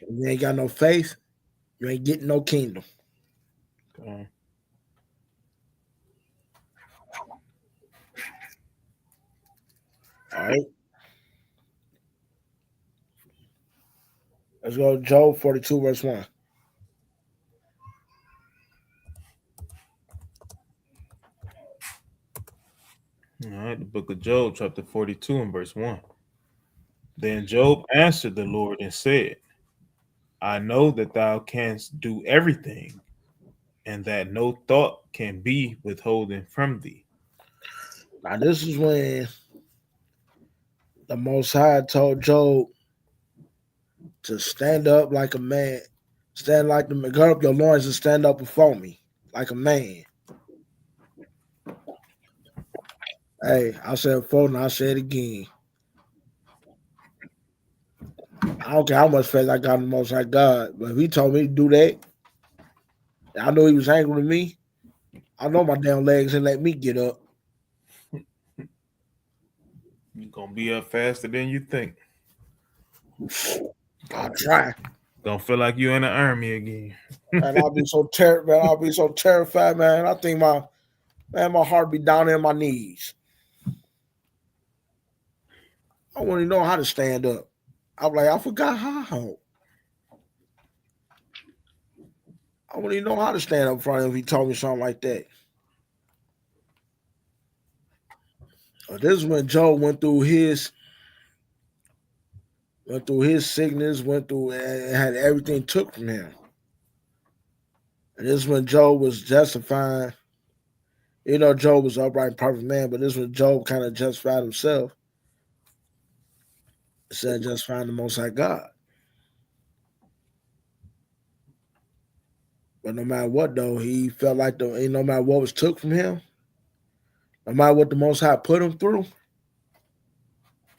If you ain't got no faith, you ain't getting no kingdom. Okay. All right. Let's go to Job 42, verse 1. All right, the book of Job, chapter 42 and verse 1. Then Job answered the Lord and said, I know that thou canst do everything, and that no thought can be withholden from thee. Now, this is when the Most High told Job to stand up like a man, stand like the man, gird up your loins and stand up before me like a man. Hey, I said before and I say it again. I don't care how much faith I got in the Most High God, but if He told me to do that, I know He was angry with me. I know my damn legs and let me get up. You're going to be up faster than you think. I'll try. Don't feel like you're in the army again. And I'll be so terrified, man. I think my heart be down in my knees. I want to know how to stand up. I'm like, I forgot how. I wouldn't even know how to stand up in front of him if he told me something like that. This is when Job went through his sickness, went through and had everything took from him. And this is when Job was justifying. Job was an upright, perfect man, but this is when Job kind of justified himself instead of justifying the Most High God. But no matter what, though, he felt like no matter what was took from him, no matter what the Most High put him through,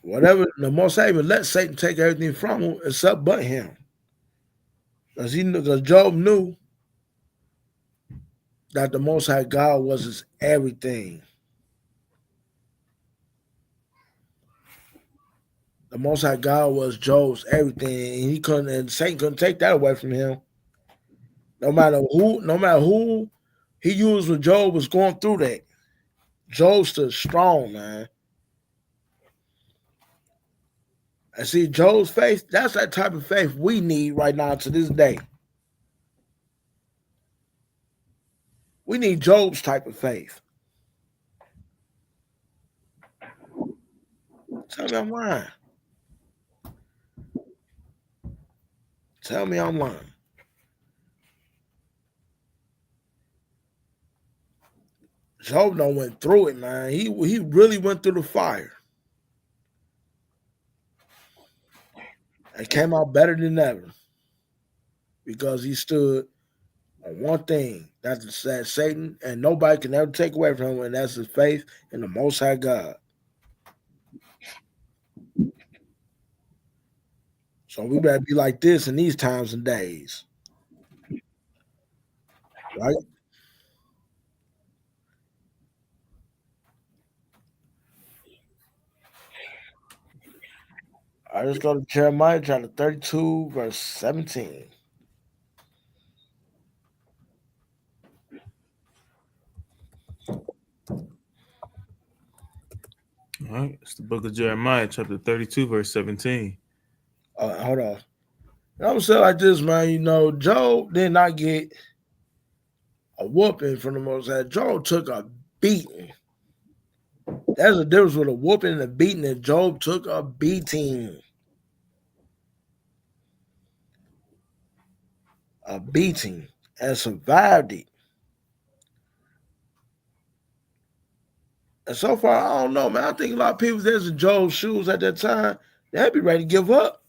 whatever, the Most High even let Satan take everything from him except but him. Because Job knew that the Most High God was his everything. The Most High God was Job's everything, and Satan couldn't take that away from him. No matter who he used when Job was going through that, Job stood strong, man. And see, Job's faith, that's that type of faith we need right now to this day. We need Job's type of faith. Tell me I'm lying. Tell me I'm lying. Job done went through it, man. He really went through the fire. And came out better than ever. Because he stood on one thing. That's that Satan and nobody can ever take away from him, and that's his faith in the Most High God. So we better be like this in these times and days. Right? I just go to Jeremiah chapter 32, verse 17. All right. It's the book of Jeremiah, chapter 32, verse 17. Hold on. I'm saying like this, man. You know, Job did not get a whooping from the Most High. Job took a beating. There's a difference with a whooping and a beating. And Job took a beating. A beating. And survived it. And so far, I don't know, man. I think a lot of people that's in Job's shoes at that time, they'd be ready to give up.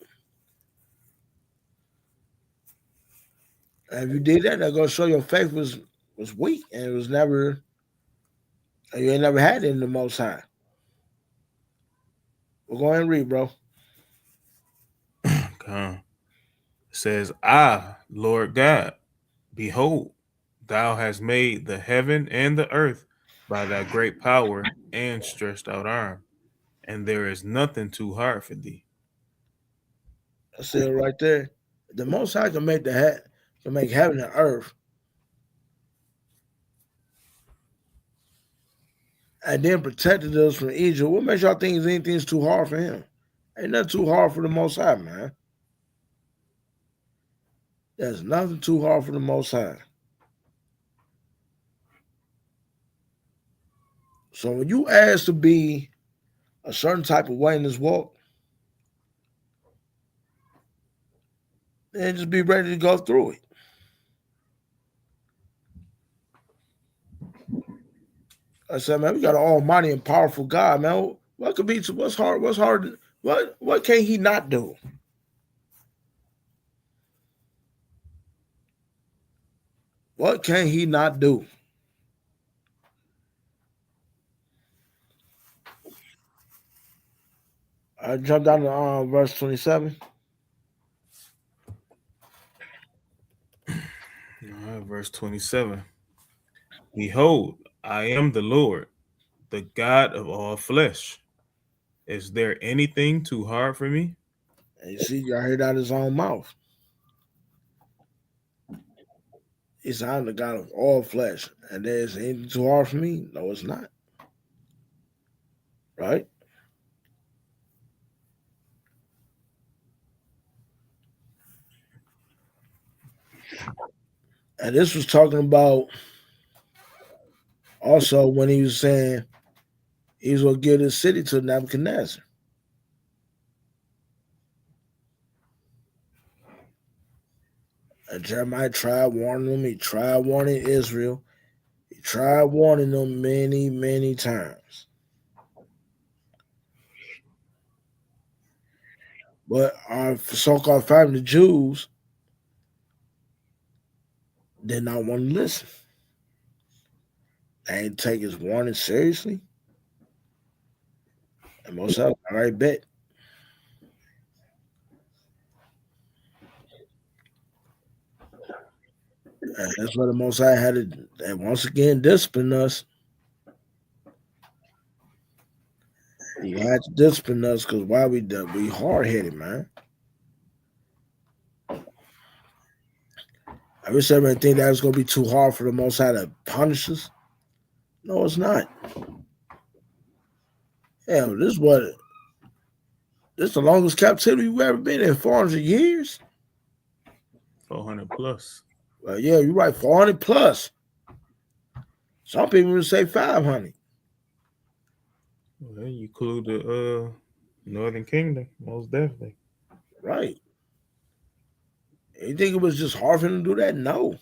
And if you did that, that's gonna show your faith was weak and it was never you ain't never had it in the Most High. We'll go ahead and read, bro. It says, Lord God, behold, thou hast made the heaven and the earth by thy great power and stretched out arm, and there is nothing too hard for thee. That's it right there. The Most High can make can make heaven and earth, and then protected us from Egypt. What makes y'all think anything's too hard for him? Ain't nothing too hard for the Most High, man. There's nothing too hard for the Most High. So when you ask to be a certain type of way in this walk, then just be ready to go through it. I said, man, we got an almighty and powerful God, man. What could be what's hard? What's hard? What can he not do? What can he not do? I jumped down to verse 27. All right, verse 27. Behold, I am the Lord, the God of all flesh. Is there anything too hard for me? And you see, y'all heard out his own mouth. He said, I'm the God of all flesh. And there's anything too hard for me? No, it's not. Right? And this was talking about also when he was saying he was going to give this city to Nebuchadnezzar. And Jeremiah tried warning them. He tried warning Israel. He tried warning them many, many times. But our so-called family, the Jews, did not want to listen. They didn't take his warning seriously. And most of them, all right, bet. And that's what the Most High had to once again discipline us. He had to discipline us because why we hard-headed, man. I wish everybody think that was going to be too hard for the Most High to punish us. No, it's not. Hell, this is the longest captivity we've ever been in, 400 years. 400 plus. Well, yeah, you're right, 400 plus. Some people would say 500. Well, you include the Northern Kingdom, most definitely. Right. You think it was just hard for them to do that? No.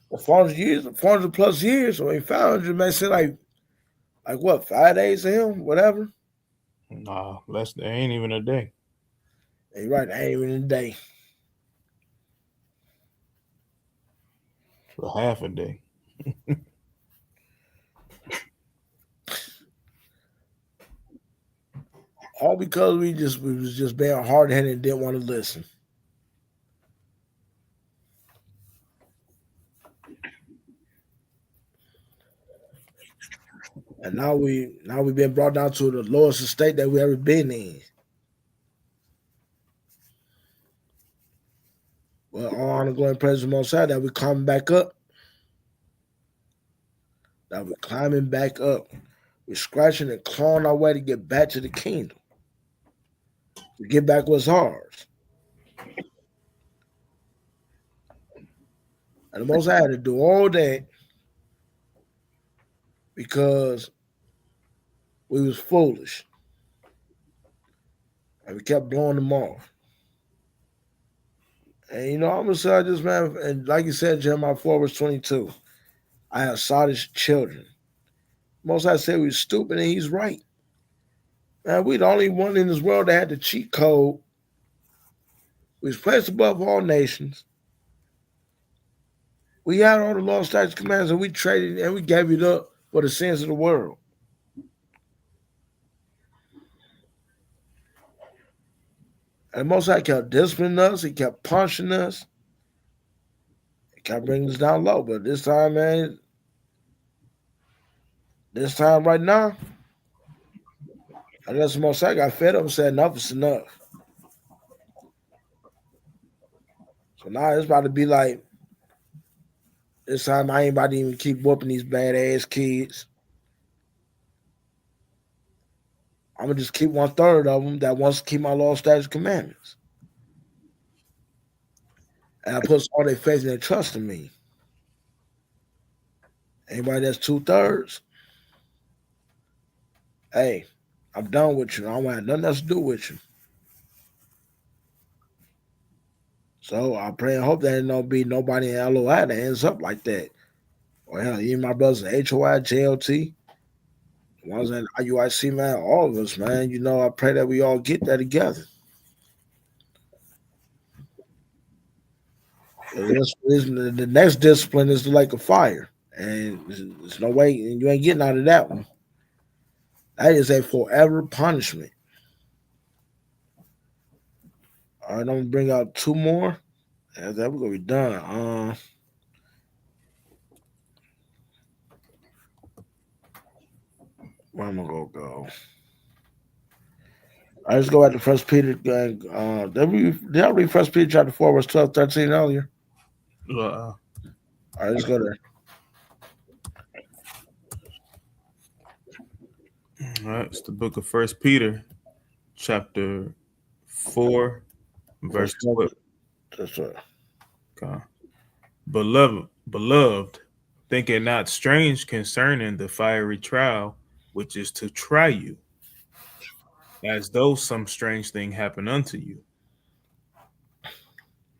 Well, 400 years, 400 plus years, I mean, 500 may say like what, 5 days to him, whatever. Nah, ain't even a day. You're right, ain't even a day. For half a day. All because we was just being hard-headed and didn't want to listen. And now we've been brought down to the lowest estate that we ever been in. Well, all honor, glory, and praise the Most High that we're coming back up. That we're climbing back up. We're scratching and clawing our way to get back to the kingdom. To get back what's ours. And the Most High had to do all that because we was foolish. And we kept blowing them off. And you know, I'm gonna say this, man, and like you said, Jeremiah 4 verse 22, I have sottish children. Most I said we was stupid, and he's right. Man, we the only one in this world that had the cheat code. We was placed above all nations. We had all the law, statutes, commands, and we traded and we gave it up for the sins of the world. And most I kept disciplining us, he kept punishing us, he kept bringing us down low. But this time, man, this time right now, unless the most I got fed up and said enough is enough. So now it's about to be like this time I ain't about to even keep whooping these badass kids. I'm gonna just keep 1/3 of them that wants to keep my law, statutes, commandments. And I put all their faith and their trust in me. Anybody that's 2/3, hey, I'm done with you. I don't have nothing else to do with you. So I pray and hope that there don't be nobody in L.O.I that ends up like that. Or hell, even my brothers in HOI, JLT, the ones in IUIC, man, all of us, man. You know, I pray that we all get that together. The next discipline is the lake of fire. And there's no way, and you ain't getting out of that one. That is a forever punishment. All right, I'm gonna bring out two more. And then we're gonna be done. Where am I gonna go? I just go back to First Peter. Did I read First Peter chapter 4, verse 12, 13 earlier? All right, let's go there. All right, it's the book of First Peter, chapter 4, verse 12. That's right. Okay. Beloved, think it not strange concerning the fiery trial which is to try you, as though some strange thing happened unto you.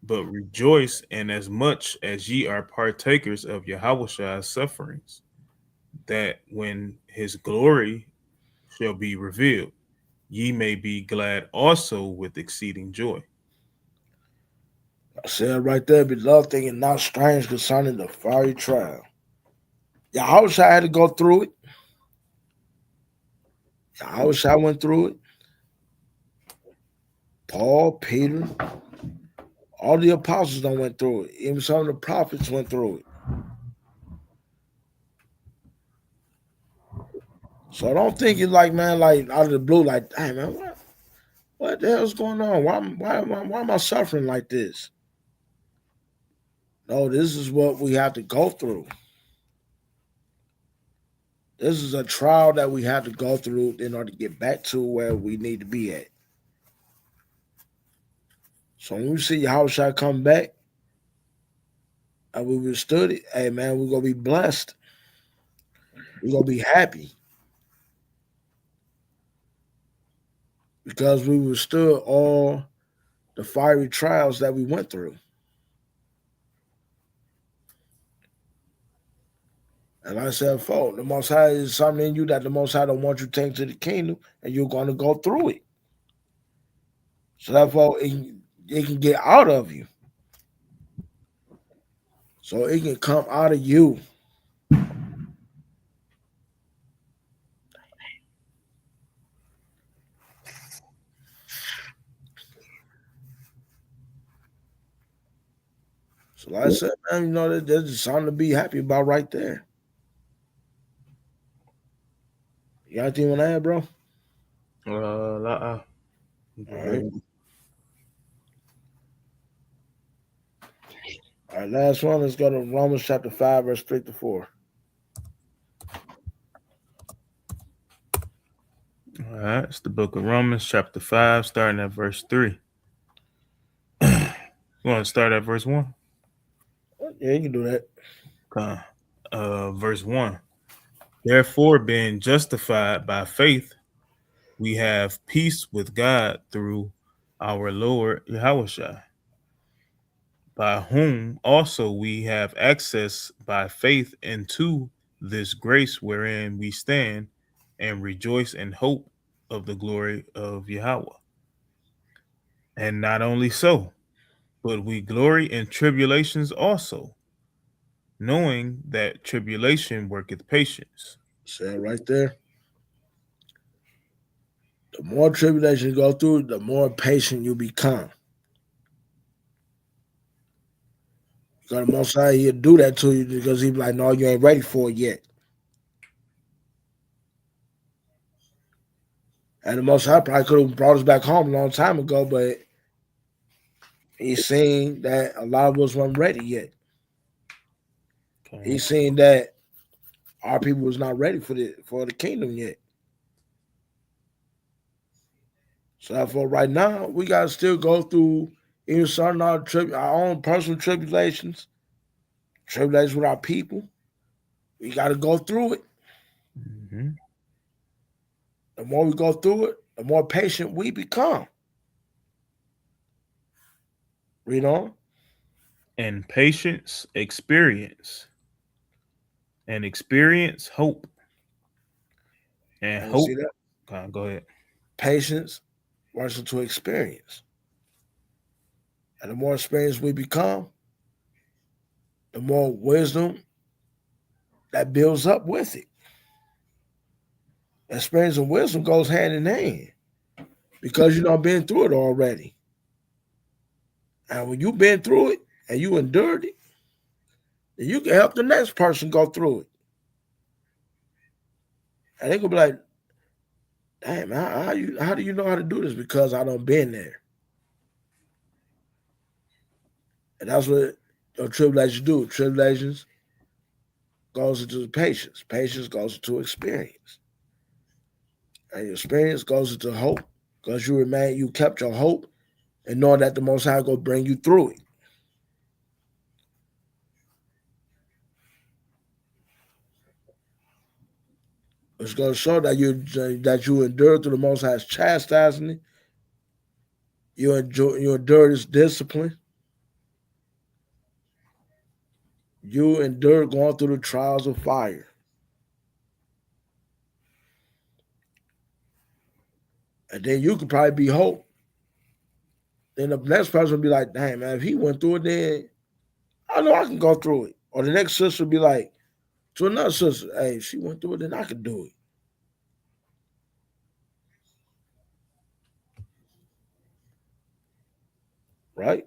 But rejoice inasmuch as ye are partakers of Yahawah's sufferings, that when his glory shall be revealed, ye may be glad also with exceeding joy. I said right there, beloved, thinking not strange concerning the fiery trial. Yahawah had to go through it. Yahawah went through it. Paul, Peter, all the apostles done went through it. Even some of the prophets went through it. So I don't think it's like, man, like out of the blue, like, hey man, what the hell's going on? Why am I suffering like this? No, this is what we have to go through. This is a trial that we have to go through in order to get back to where we need to be at. So when we see Yahawah come back and we withstood it, hey man, we're gonna be blessed. We're gonna be happy. Because we withstood all the fiery trials that we went through. And like I said, folks, the Most High is something in you that the Most High don't want you to take to the kingdom, and you're going to go through it. So therefore, it can get out of you. So it can come out of you. So like I said, man, you know, there's just something to be happy about right there. You got anything you want to add, bro? All right. All right, last one. Let's go to Romans chapter 5, verse 3 to 4. All right, it's the book of Romans, chapter 5, starting at verse 3. You want to start at verse 1? Yeah, you can do that. Verse 1. Therefore, being justified by faith, we have peace with God through our Lord Yahawah, by whom also we have access by faith into this grace wherein we stand and rejoice in hope of the glory of Yahawah. And not only so, but we glory in tribulations also, knowing that tribulation worketh patience. Say it right there. The more tribulation you go through, the more patient you become. Because the Most High, he'll do that to you because he'll be like, no, you ain't ready for it yet. And the Most High probably could have brought us back home a long time ago, but he's seen that a lot of us weren't ready yet. Okay. He's seen that our people was not ready for the kingdom yet. So therefore, right now, we got to still go through even certain our own personal tribulations with our people. We got to go through it. Mm-hmm. The more we go through it, the more patient we become. Read on. And patience, experience. And experience, hope. And And you hope. see that? Okay, go ahead. Patience versus to experience. And the more experienced we become, the more wisdom that builds up with it. Experience and wisdom goes hand in hand because you done been through it already. And when you've been through it and you endured it, then you can help the next person go through it. And they gonna be like, "Damn, how do you know how to do this?" Because I done been there. And that's what tribulations do. Tribulations goes into patience. Patience goes into experience. And your experience goes into hope because you kept your hope and knowing that the Most High will bring you through it. It's going to show that you endure through the Most High's chastising. You endure His discipline. You endure going through the trials of fire. And then you could probably be hope. Then the next person will be like, "Dang, man, if he went through it, then I know I can go through it." Or the next sister will be like to another sister, "Hey, if she went through it, then I can do it." Right?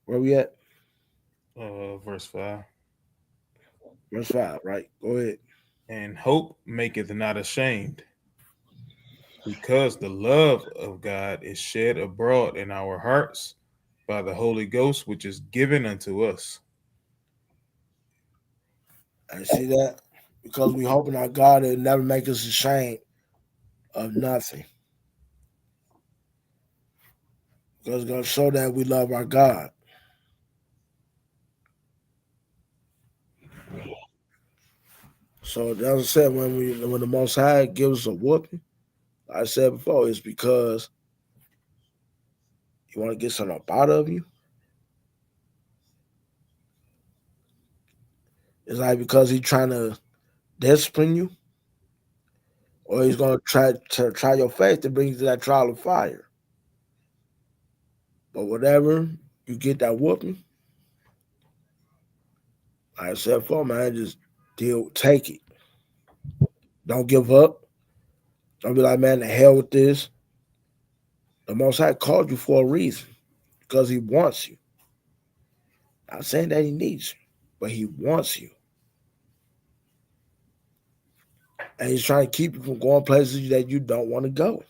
Where we at? Verse 5. Verse 5, right? Go ahead. And hope maketh not ashamed, because the love of God is shed abroad in our hearts by the Holy Ghost, which is given unto us. I see that because we hoping our God will never make us ashamed of nothing. Because it's going to show that we love our God. So as I said, when the Most High gives us a whooping, like I said before, it's because you want to get something up out of you. It's like because he's trying to discipline you, or he's going to try your faith to bring you to that trial of fire. But whatever you get that whooping, like I said before, man, just take it. Don't give up. Don't be like, man, the hell with this. The Most High called you for a reason because He wants you. Not saying that He needs you, but He wants you. And He's trying to keep you from going places that you don't want to go,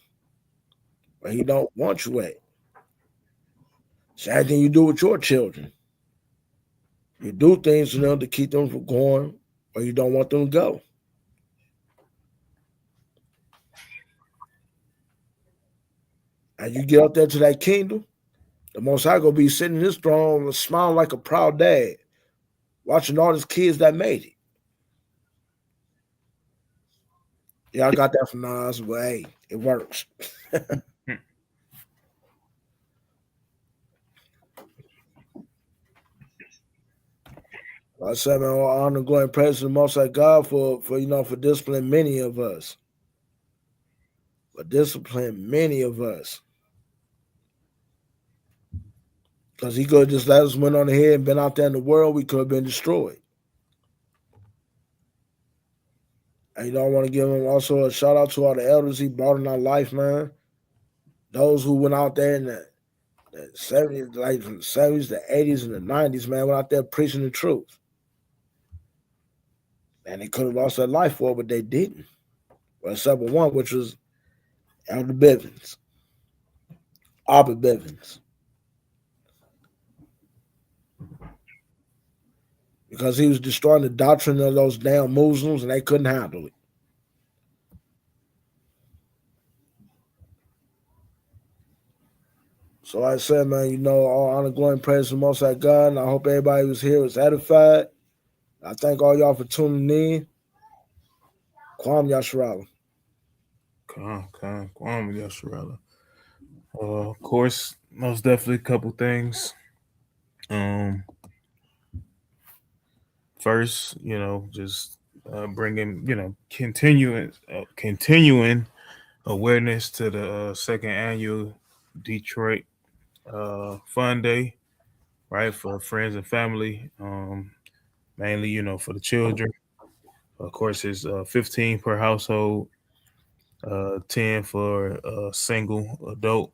where He don't want you at. Same thing you do with your children. You do things to them to keep them from going, or you don't want them to go. And you get up there to that kingdom, the Most High gonna be sitting in his throne, smiling like a proud dad, watching all his kids that made it. Yeah, I got that from Nas, but hey, it works. Like I said, man, all honor, glory, and praise to the Most High God for for disciplining many of us. For disciplining many of us. Because he could have just let us went on ahead and been out there in the world, we could have been destroyed. And I want to give him also a shout out to all the elders he brought in our life, man. Those who went out there in the 70s, like from the 70s, the 80s, and the 90s, man, went out there preaching the truth. And they could have lost their life for it, but they didn't. Well, except for one, which was Elder Bivens, Abba Bivens. Because he was destroying the doctrine of those damn Muslims and they couldn't handle it. So like I said, man, all honor, glory, and praise to the Most High God. And I hope everybody was here was edified. I thank all y'all for tuning in. Kwam Yasharala. Kwame Yasharala. Of course, most definitely a couple things. First, just bringing, continuing awareness to the second annual Detroit Fun Day, right, for friends and family, mainly, for the children. Of course, it's 15 per household, 10 for a single adult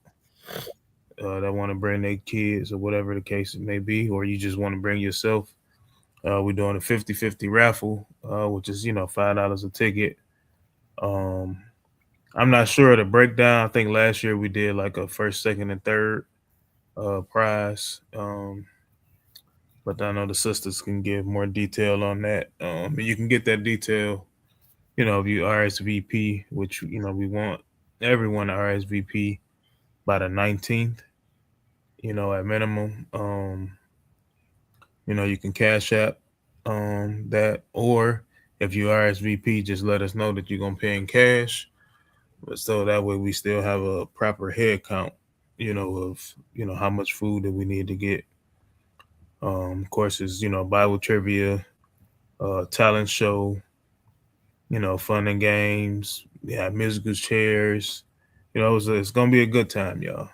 that want to bring their kids or whatever the case may be, or you just want to bring yourself. We're doing a 50-50 raffle, which is, $5 a ticket. I'm not sure of the breakdown. I think last year we did like a first, second, and third prize. But I know the sisters can give more detail on that. But you can get that detail, if you RSVP, which, we want everyone to RSVP by the 19th, at minimum. You can cash app that, or if you RSVP, just let us know that you're going to pay in cash. But so that way we still have a proper head count, of, how much food that we need to get. Of course, it's, Bible trivia, talent show, fun and games. Yeah, musical chairs. It's going to be a good time, y'all.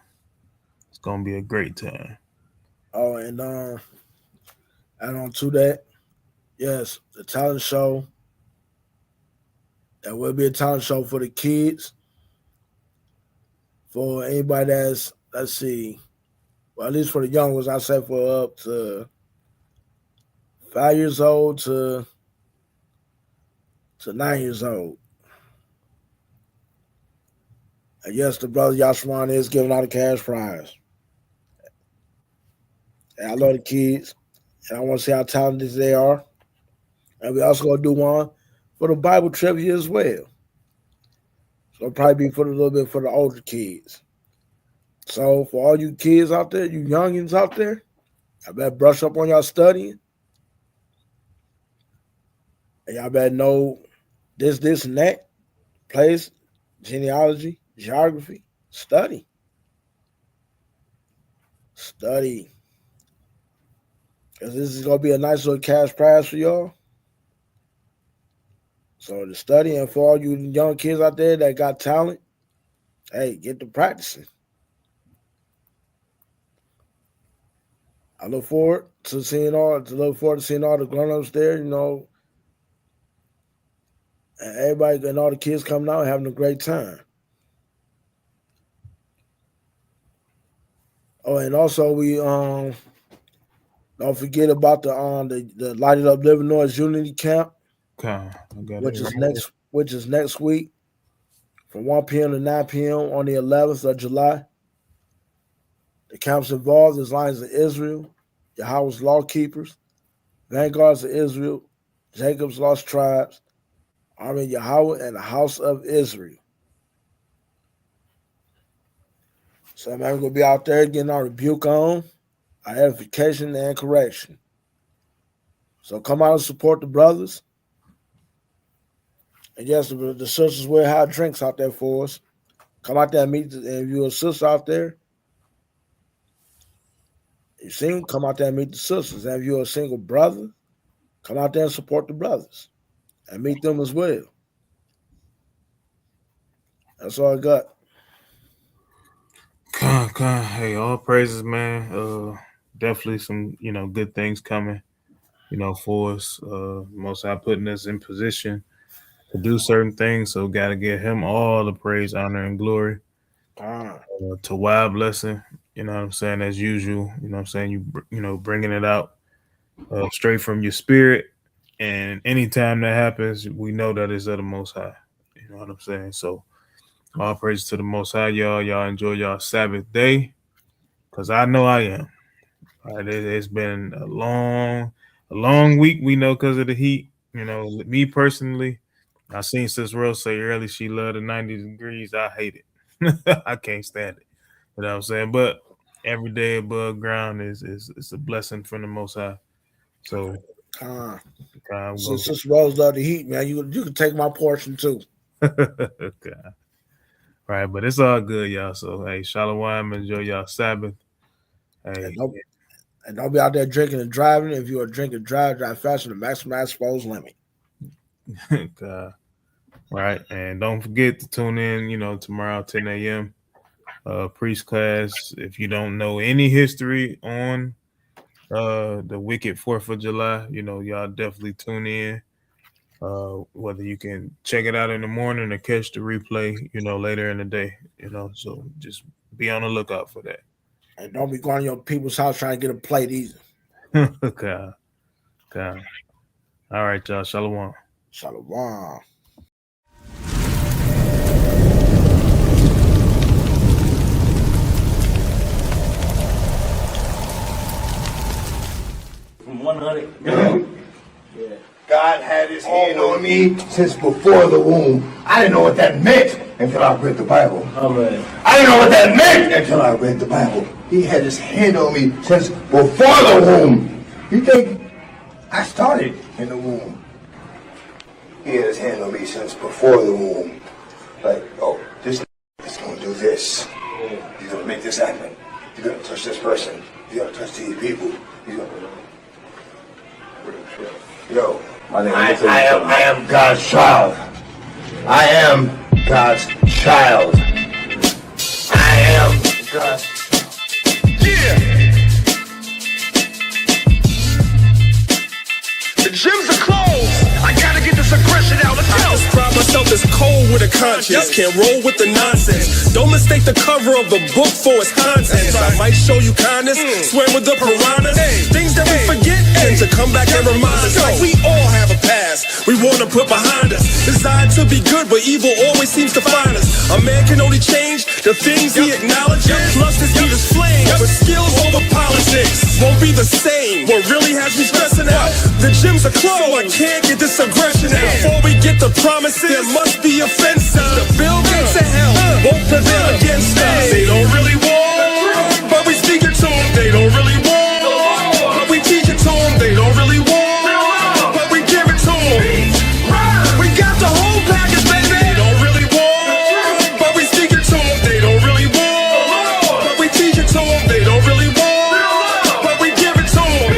It's going to be a great time. Oh, and add on to that, yes, the talent show. There will be a talent show for the kids. For anybody that's, let's see, well, at least for the young ones, I say for up to 5 years old to 9 years old. And yes, the brother Yashwan is giving out a cash prize. And I love the kids, and I want to see how talented they are. And we also going to do one for the Bible trivia as well. So it'll probably be for a little bit for the older kids. So for all you kids out there, you youngins out there, I better brush up on y'all studying. And y'all better know this, and that. Place, genealogy, geography. Study. Study. Because this is going to be a nice little cash prize for y'all. So the study, and for all you young kids out there that got talent, hey, get to practicing. I look forward to seeing all the grown-ups there, and everybody and all the kids coming out having a great time. Oh, and also we don't forget about the Lighted Up Living Noise Unity Camp, which is next week from 1 p.m. to 9 p.m. on the 11th of July. The camps involved is Lions of Israel, Yahawah's law keepers, vanguards of Israel, Jacob's lost tribes, Army of Yahawah, and the house of Israel. So man, we're going to be out there getting our rebuke on, our edification and correction. So come out and support the brothers. And yes, the sisters will have drinks out there for us. Come out there and meet, and if you're a sister out there, you sing, come out there and meet the sisters. And if you're a single brother, come out there and support the brothers and meet them as well. That's all I got. Hey, all praises, man. Definitely some, good things coming, for us. Most High putting us in position to do certain things. So got to give him all the praise, honor, and glory. To Wild Blessing, you know what I'm saying, as usual. You know what I'm saying, you bringing it out straight from your spirit. And anytime that happens, we know that it's of the Most High. You know what I'm saying? So all praise to the Most High, y'all. Y'all enjoy y'all Sabbath day, because I know I am. All right, it's been a long week, we know, because of the heat. Me personally, I seen Sis Rose say early she loved the 90 degrees. I hate it. I can't stand it. You know what I'm saying? But every day above ground is a blessing from the Most High. So, Sis Rose love the heat, man. You can take my portion too. Okay. Right, but it's all good, y'all. So, hey, Shalom, enjoy y'all Sabbath. Hey, and don't be out there drinking and driving. If you're a drink and drive faster to maximize exposed limit. God. Right, and don't forget to tune in, tomorrow 10 a.m. Priest class. If you don't know any history on the wicked 4th of July, y'all definitely tune in. Whether you can check it out in the morning or catch the replay, later in the day, so just be on the lookout for that. And don't be going to your people's house trying to get a plate either. God. All right, y'all. Shalom. Shalom. From 100. Yeah. God had his hand on me since before the womb. I didn't know what that meant until I read the Bible. Amen. I didn't know what that meant until I read the Bible. He had his hand on me since before the womb. You think I started in the womb? He had his hand on me since before the womb. Like, oh, this is going to do this. He's going to make this happen. You're going to touch this person. You're going to touch these people. You're going to... Yo, I am God's child. I am God's child. I am God's child. Yeah. The gyms are closed. I gotta get this aggression out. Let's go. I describe myself as cold with a conscience. Can't roll with the nonsense. Don't mistake the cover of a book for its contents. I might show you kindness, swim with the piranhas. Things that we forget tend to come back and remind us. Like we all have a past we wanna put behind us. Designed to be good, but evil always seems to find us. A man can only change the things he acknowledges. Plus this beat is flame, but skills over politics won't be the same. What really has me stressing out, the gyms are closed, so I can't get this aggression out. Before we get the promises, there must be a fence. The Bill Gates of hell won't prevail against us. They don't really want, but we speak it to them. They don't really want, but we teach it to them. They don't really want, but we give it to them. We got the whole package, baby. They don't really want, but we speak it to them. They don't really want, but we teach it to them. They don't really want, but we give it to them.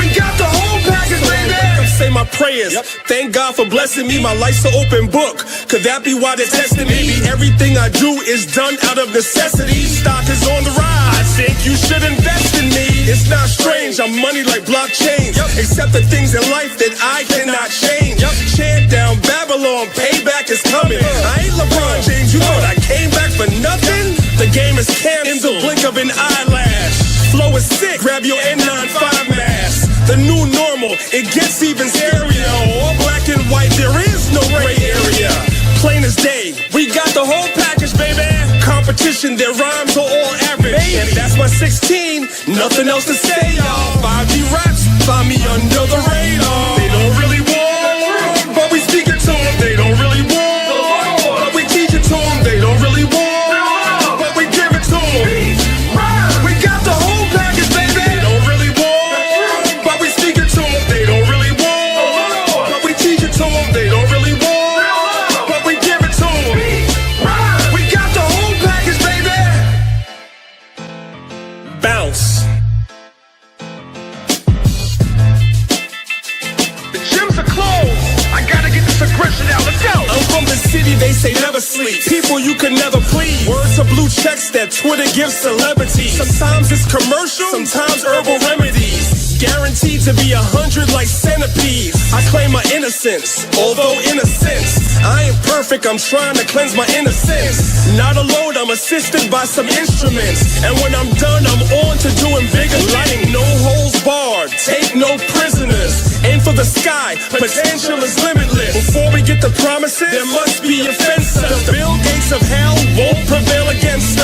We got the whole package, baby. Say my prayers. Thank God for blessing me. My life's an open book. Could that be why they're testing me? Maybe everything I do is done out of necessity. Stock is on the rise. I think you should invest in me. It's not strange. I'm money like blockchains. Except the things in life that I cannot change. Chant down Babylon. Payback is coming. I ain't LeBron James. You thought I came back for nothing? The game is canceled in the blink of an eyelash. Flow is sick. Grab your N95 mask. The new normal, it gets even scarier. All black and white, there is no gray area. Plain as day, we got the whole package, baby. Competition competition, their rhymes are all average. And that's my 16, nothing else to say, y'all. 5G raps, find me under the radar. They don't really want, but we speak it to them. They don't really want, but we teach it to them. They don't really want, but we give it to them. We got the whole package, baby. They don't really want, but we speak it to them. They don't really want, but we teach it to them. They don't really want, but we give it to them. We got the whole package, baby. Bounce. The gyms are closed. I gotta get this aggression out. Let's go. I'm from the city, they say never sleep. People you can never please. Words of blue checks that Twitter gives celebrities. Sometimes it's commercial, sometimes herbal remedies. Guaranteed to be 100 like centipedes. I claim my innocence, although innocence. I ain't perfect, I'm trying to cleanse my innocence. Not alone, I'm assisted by some instruments. And when I'm done, I'm on to doing bigger things. No holes barred, take no prisoners. Aim for the sky, potential is limitless. Before we get the promises, there must be a fence. The Bill Gates of hell won't prevail against us.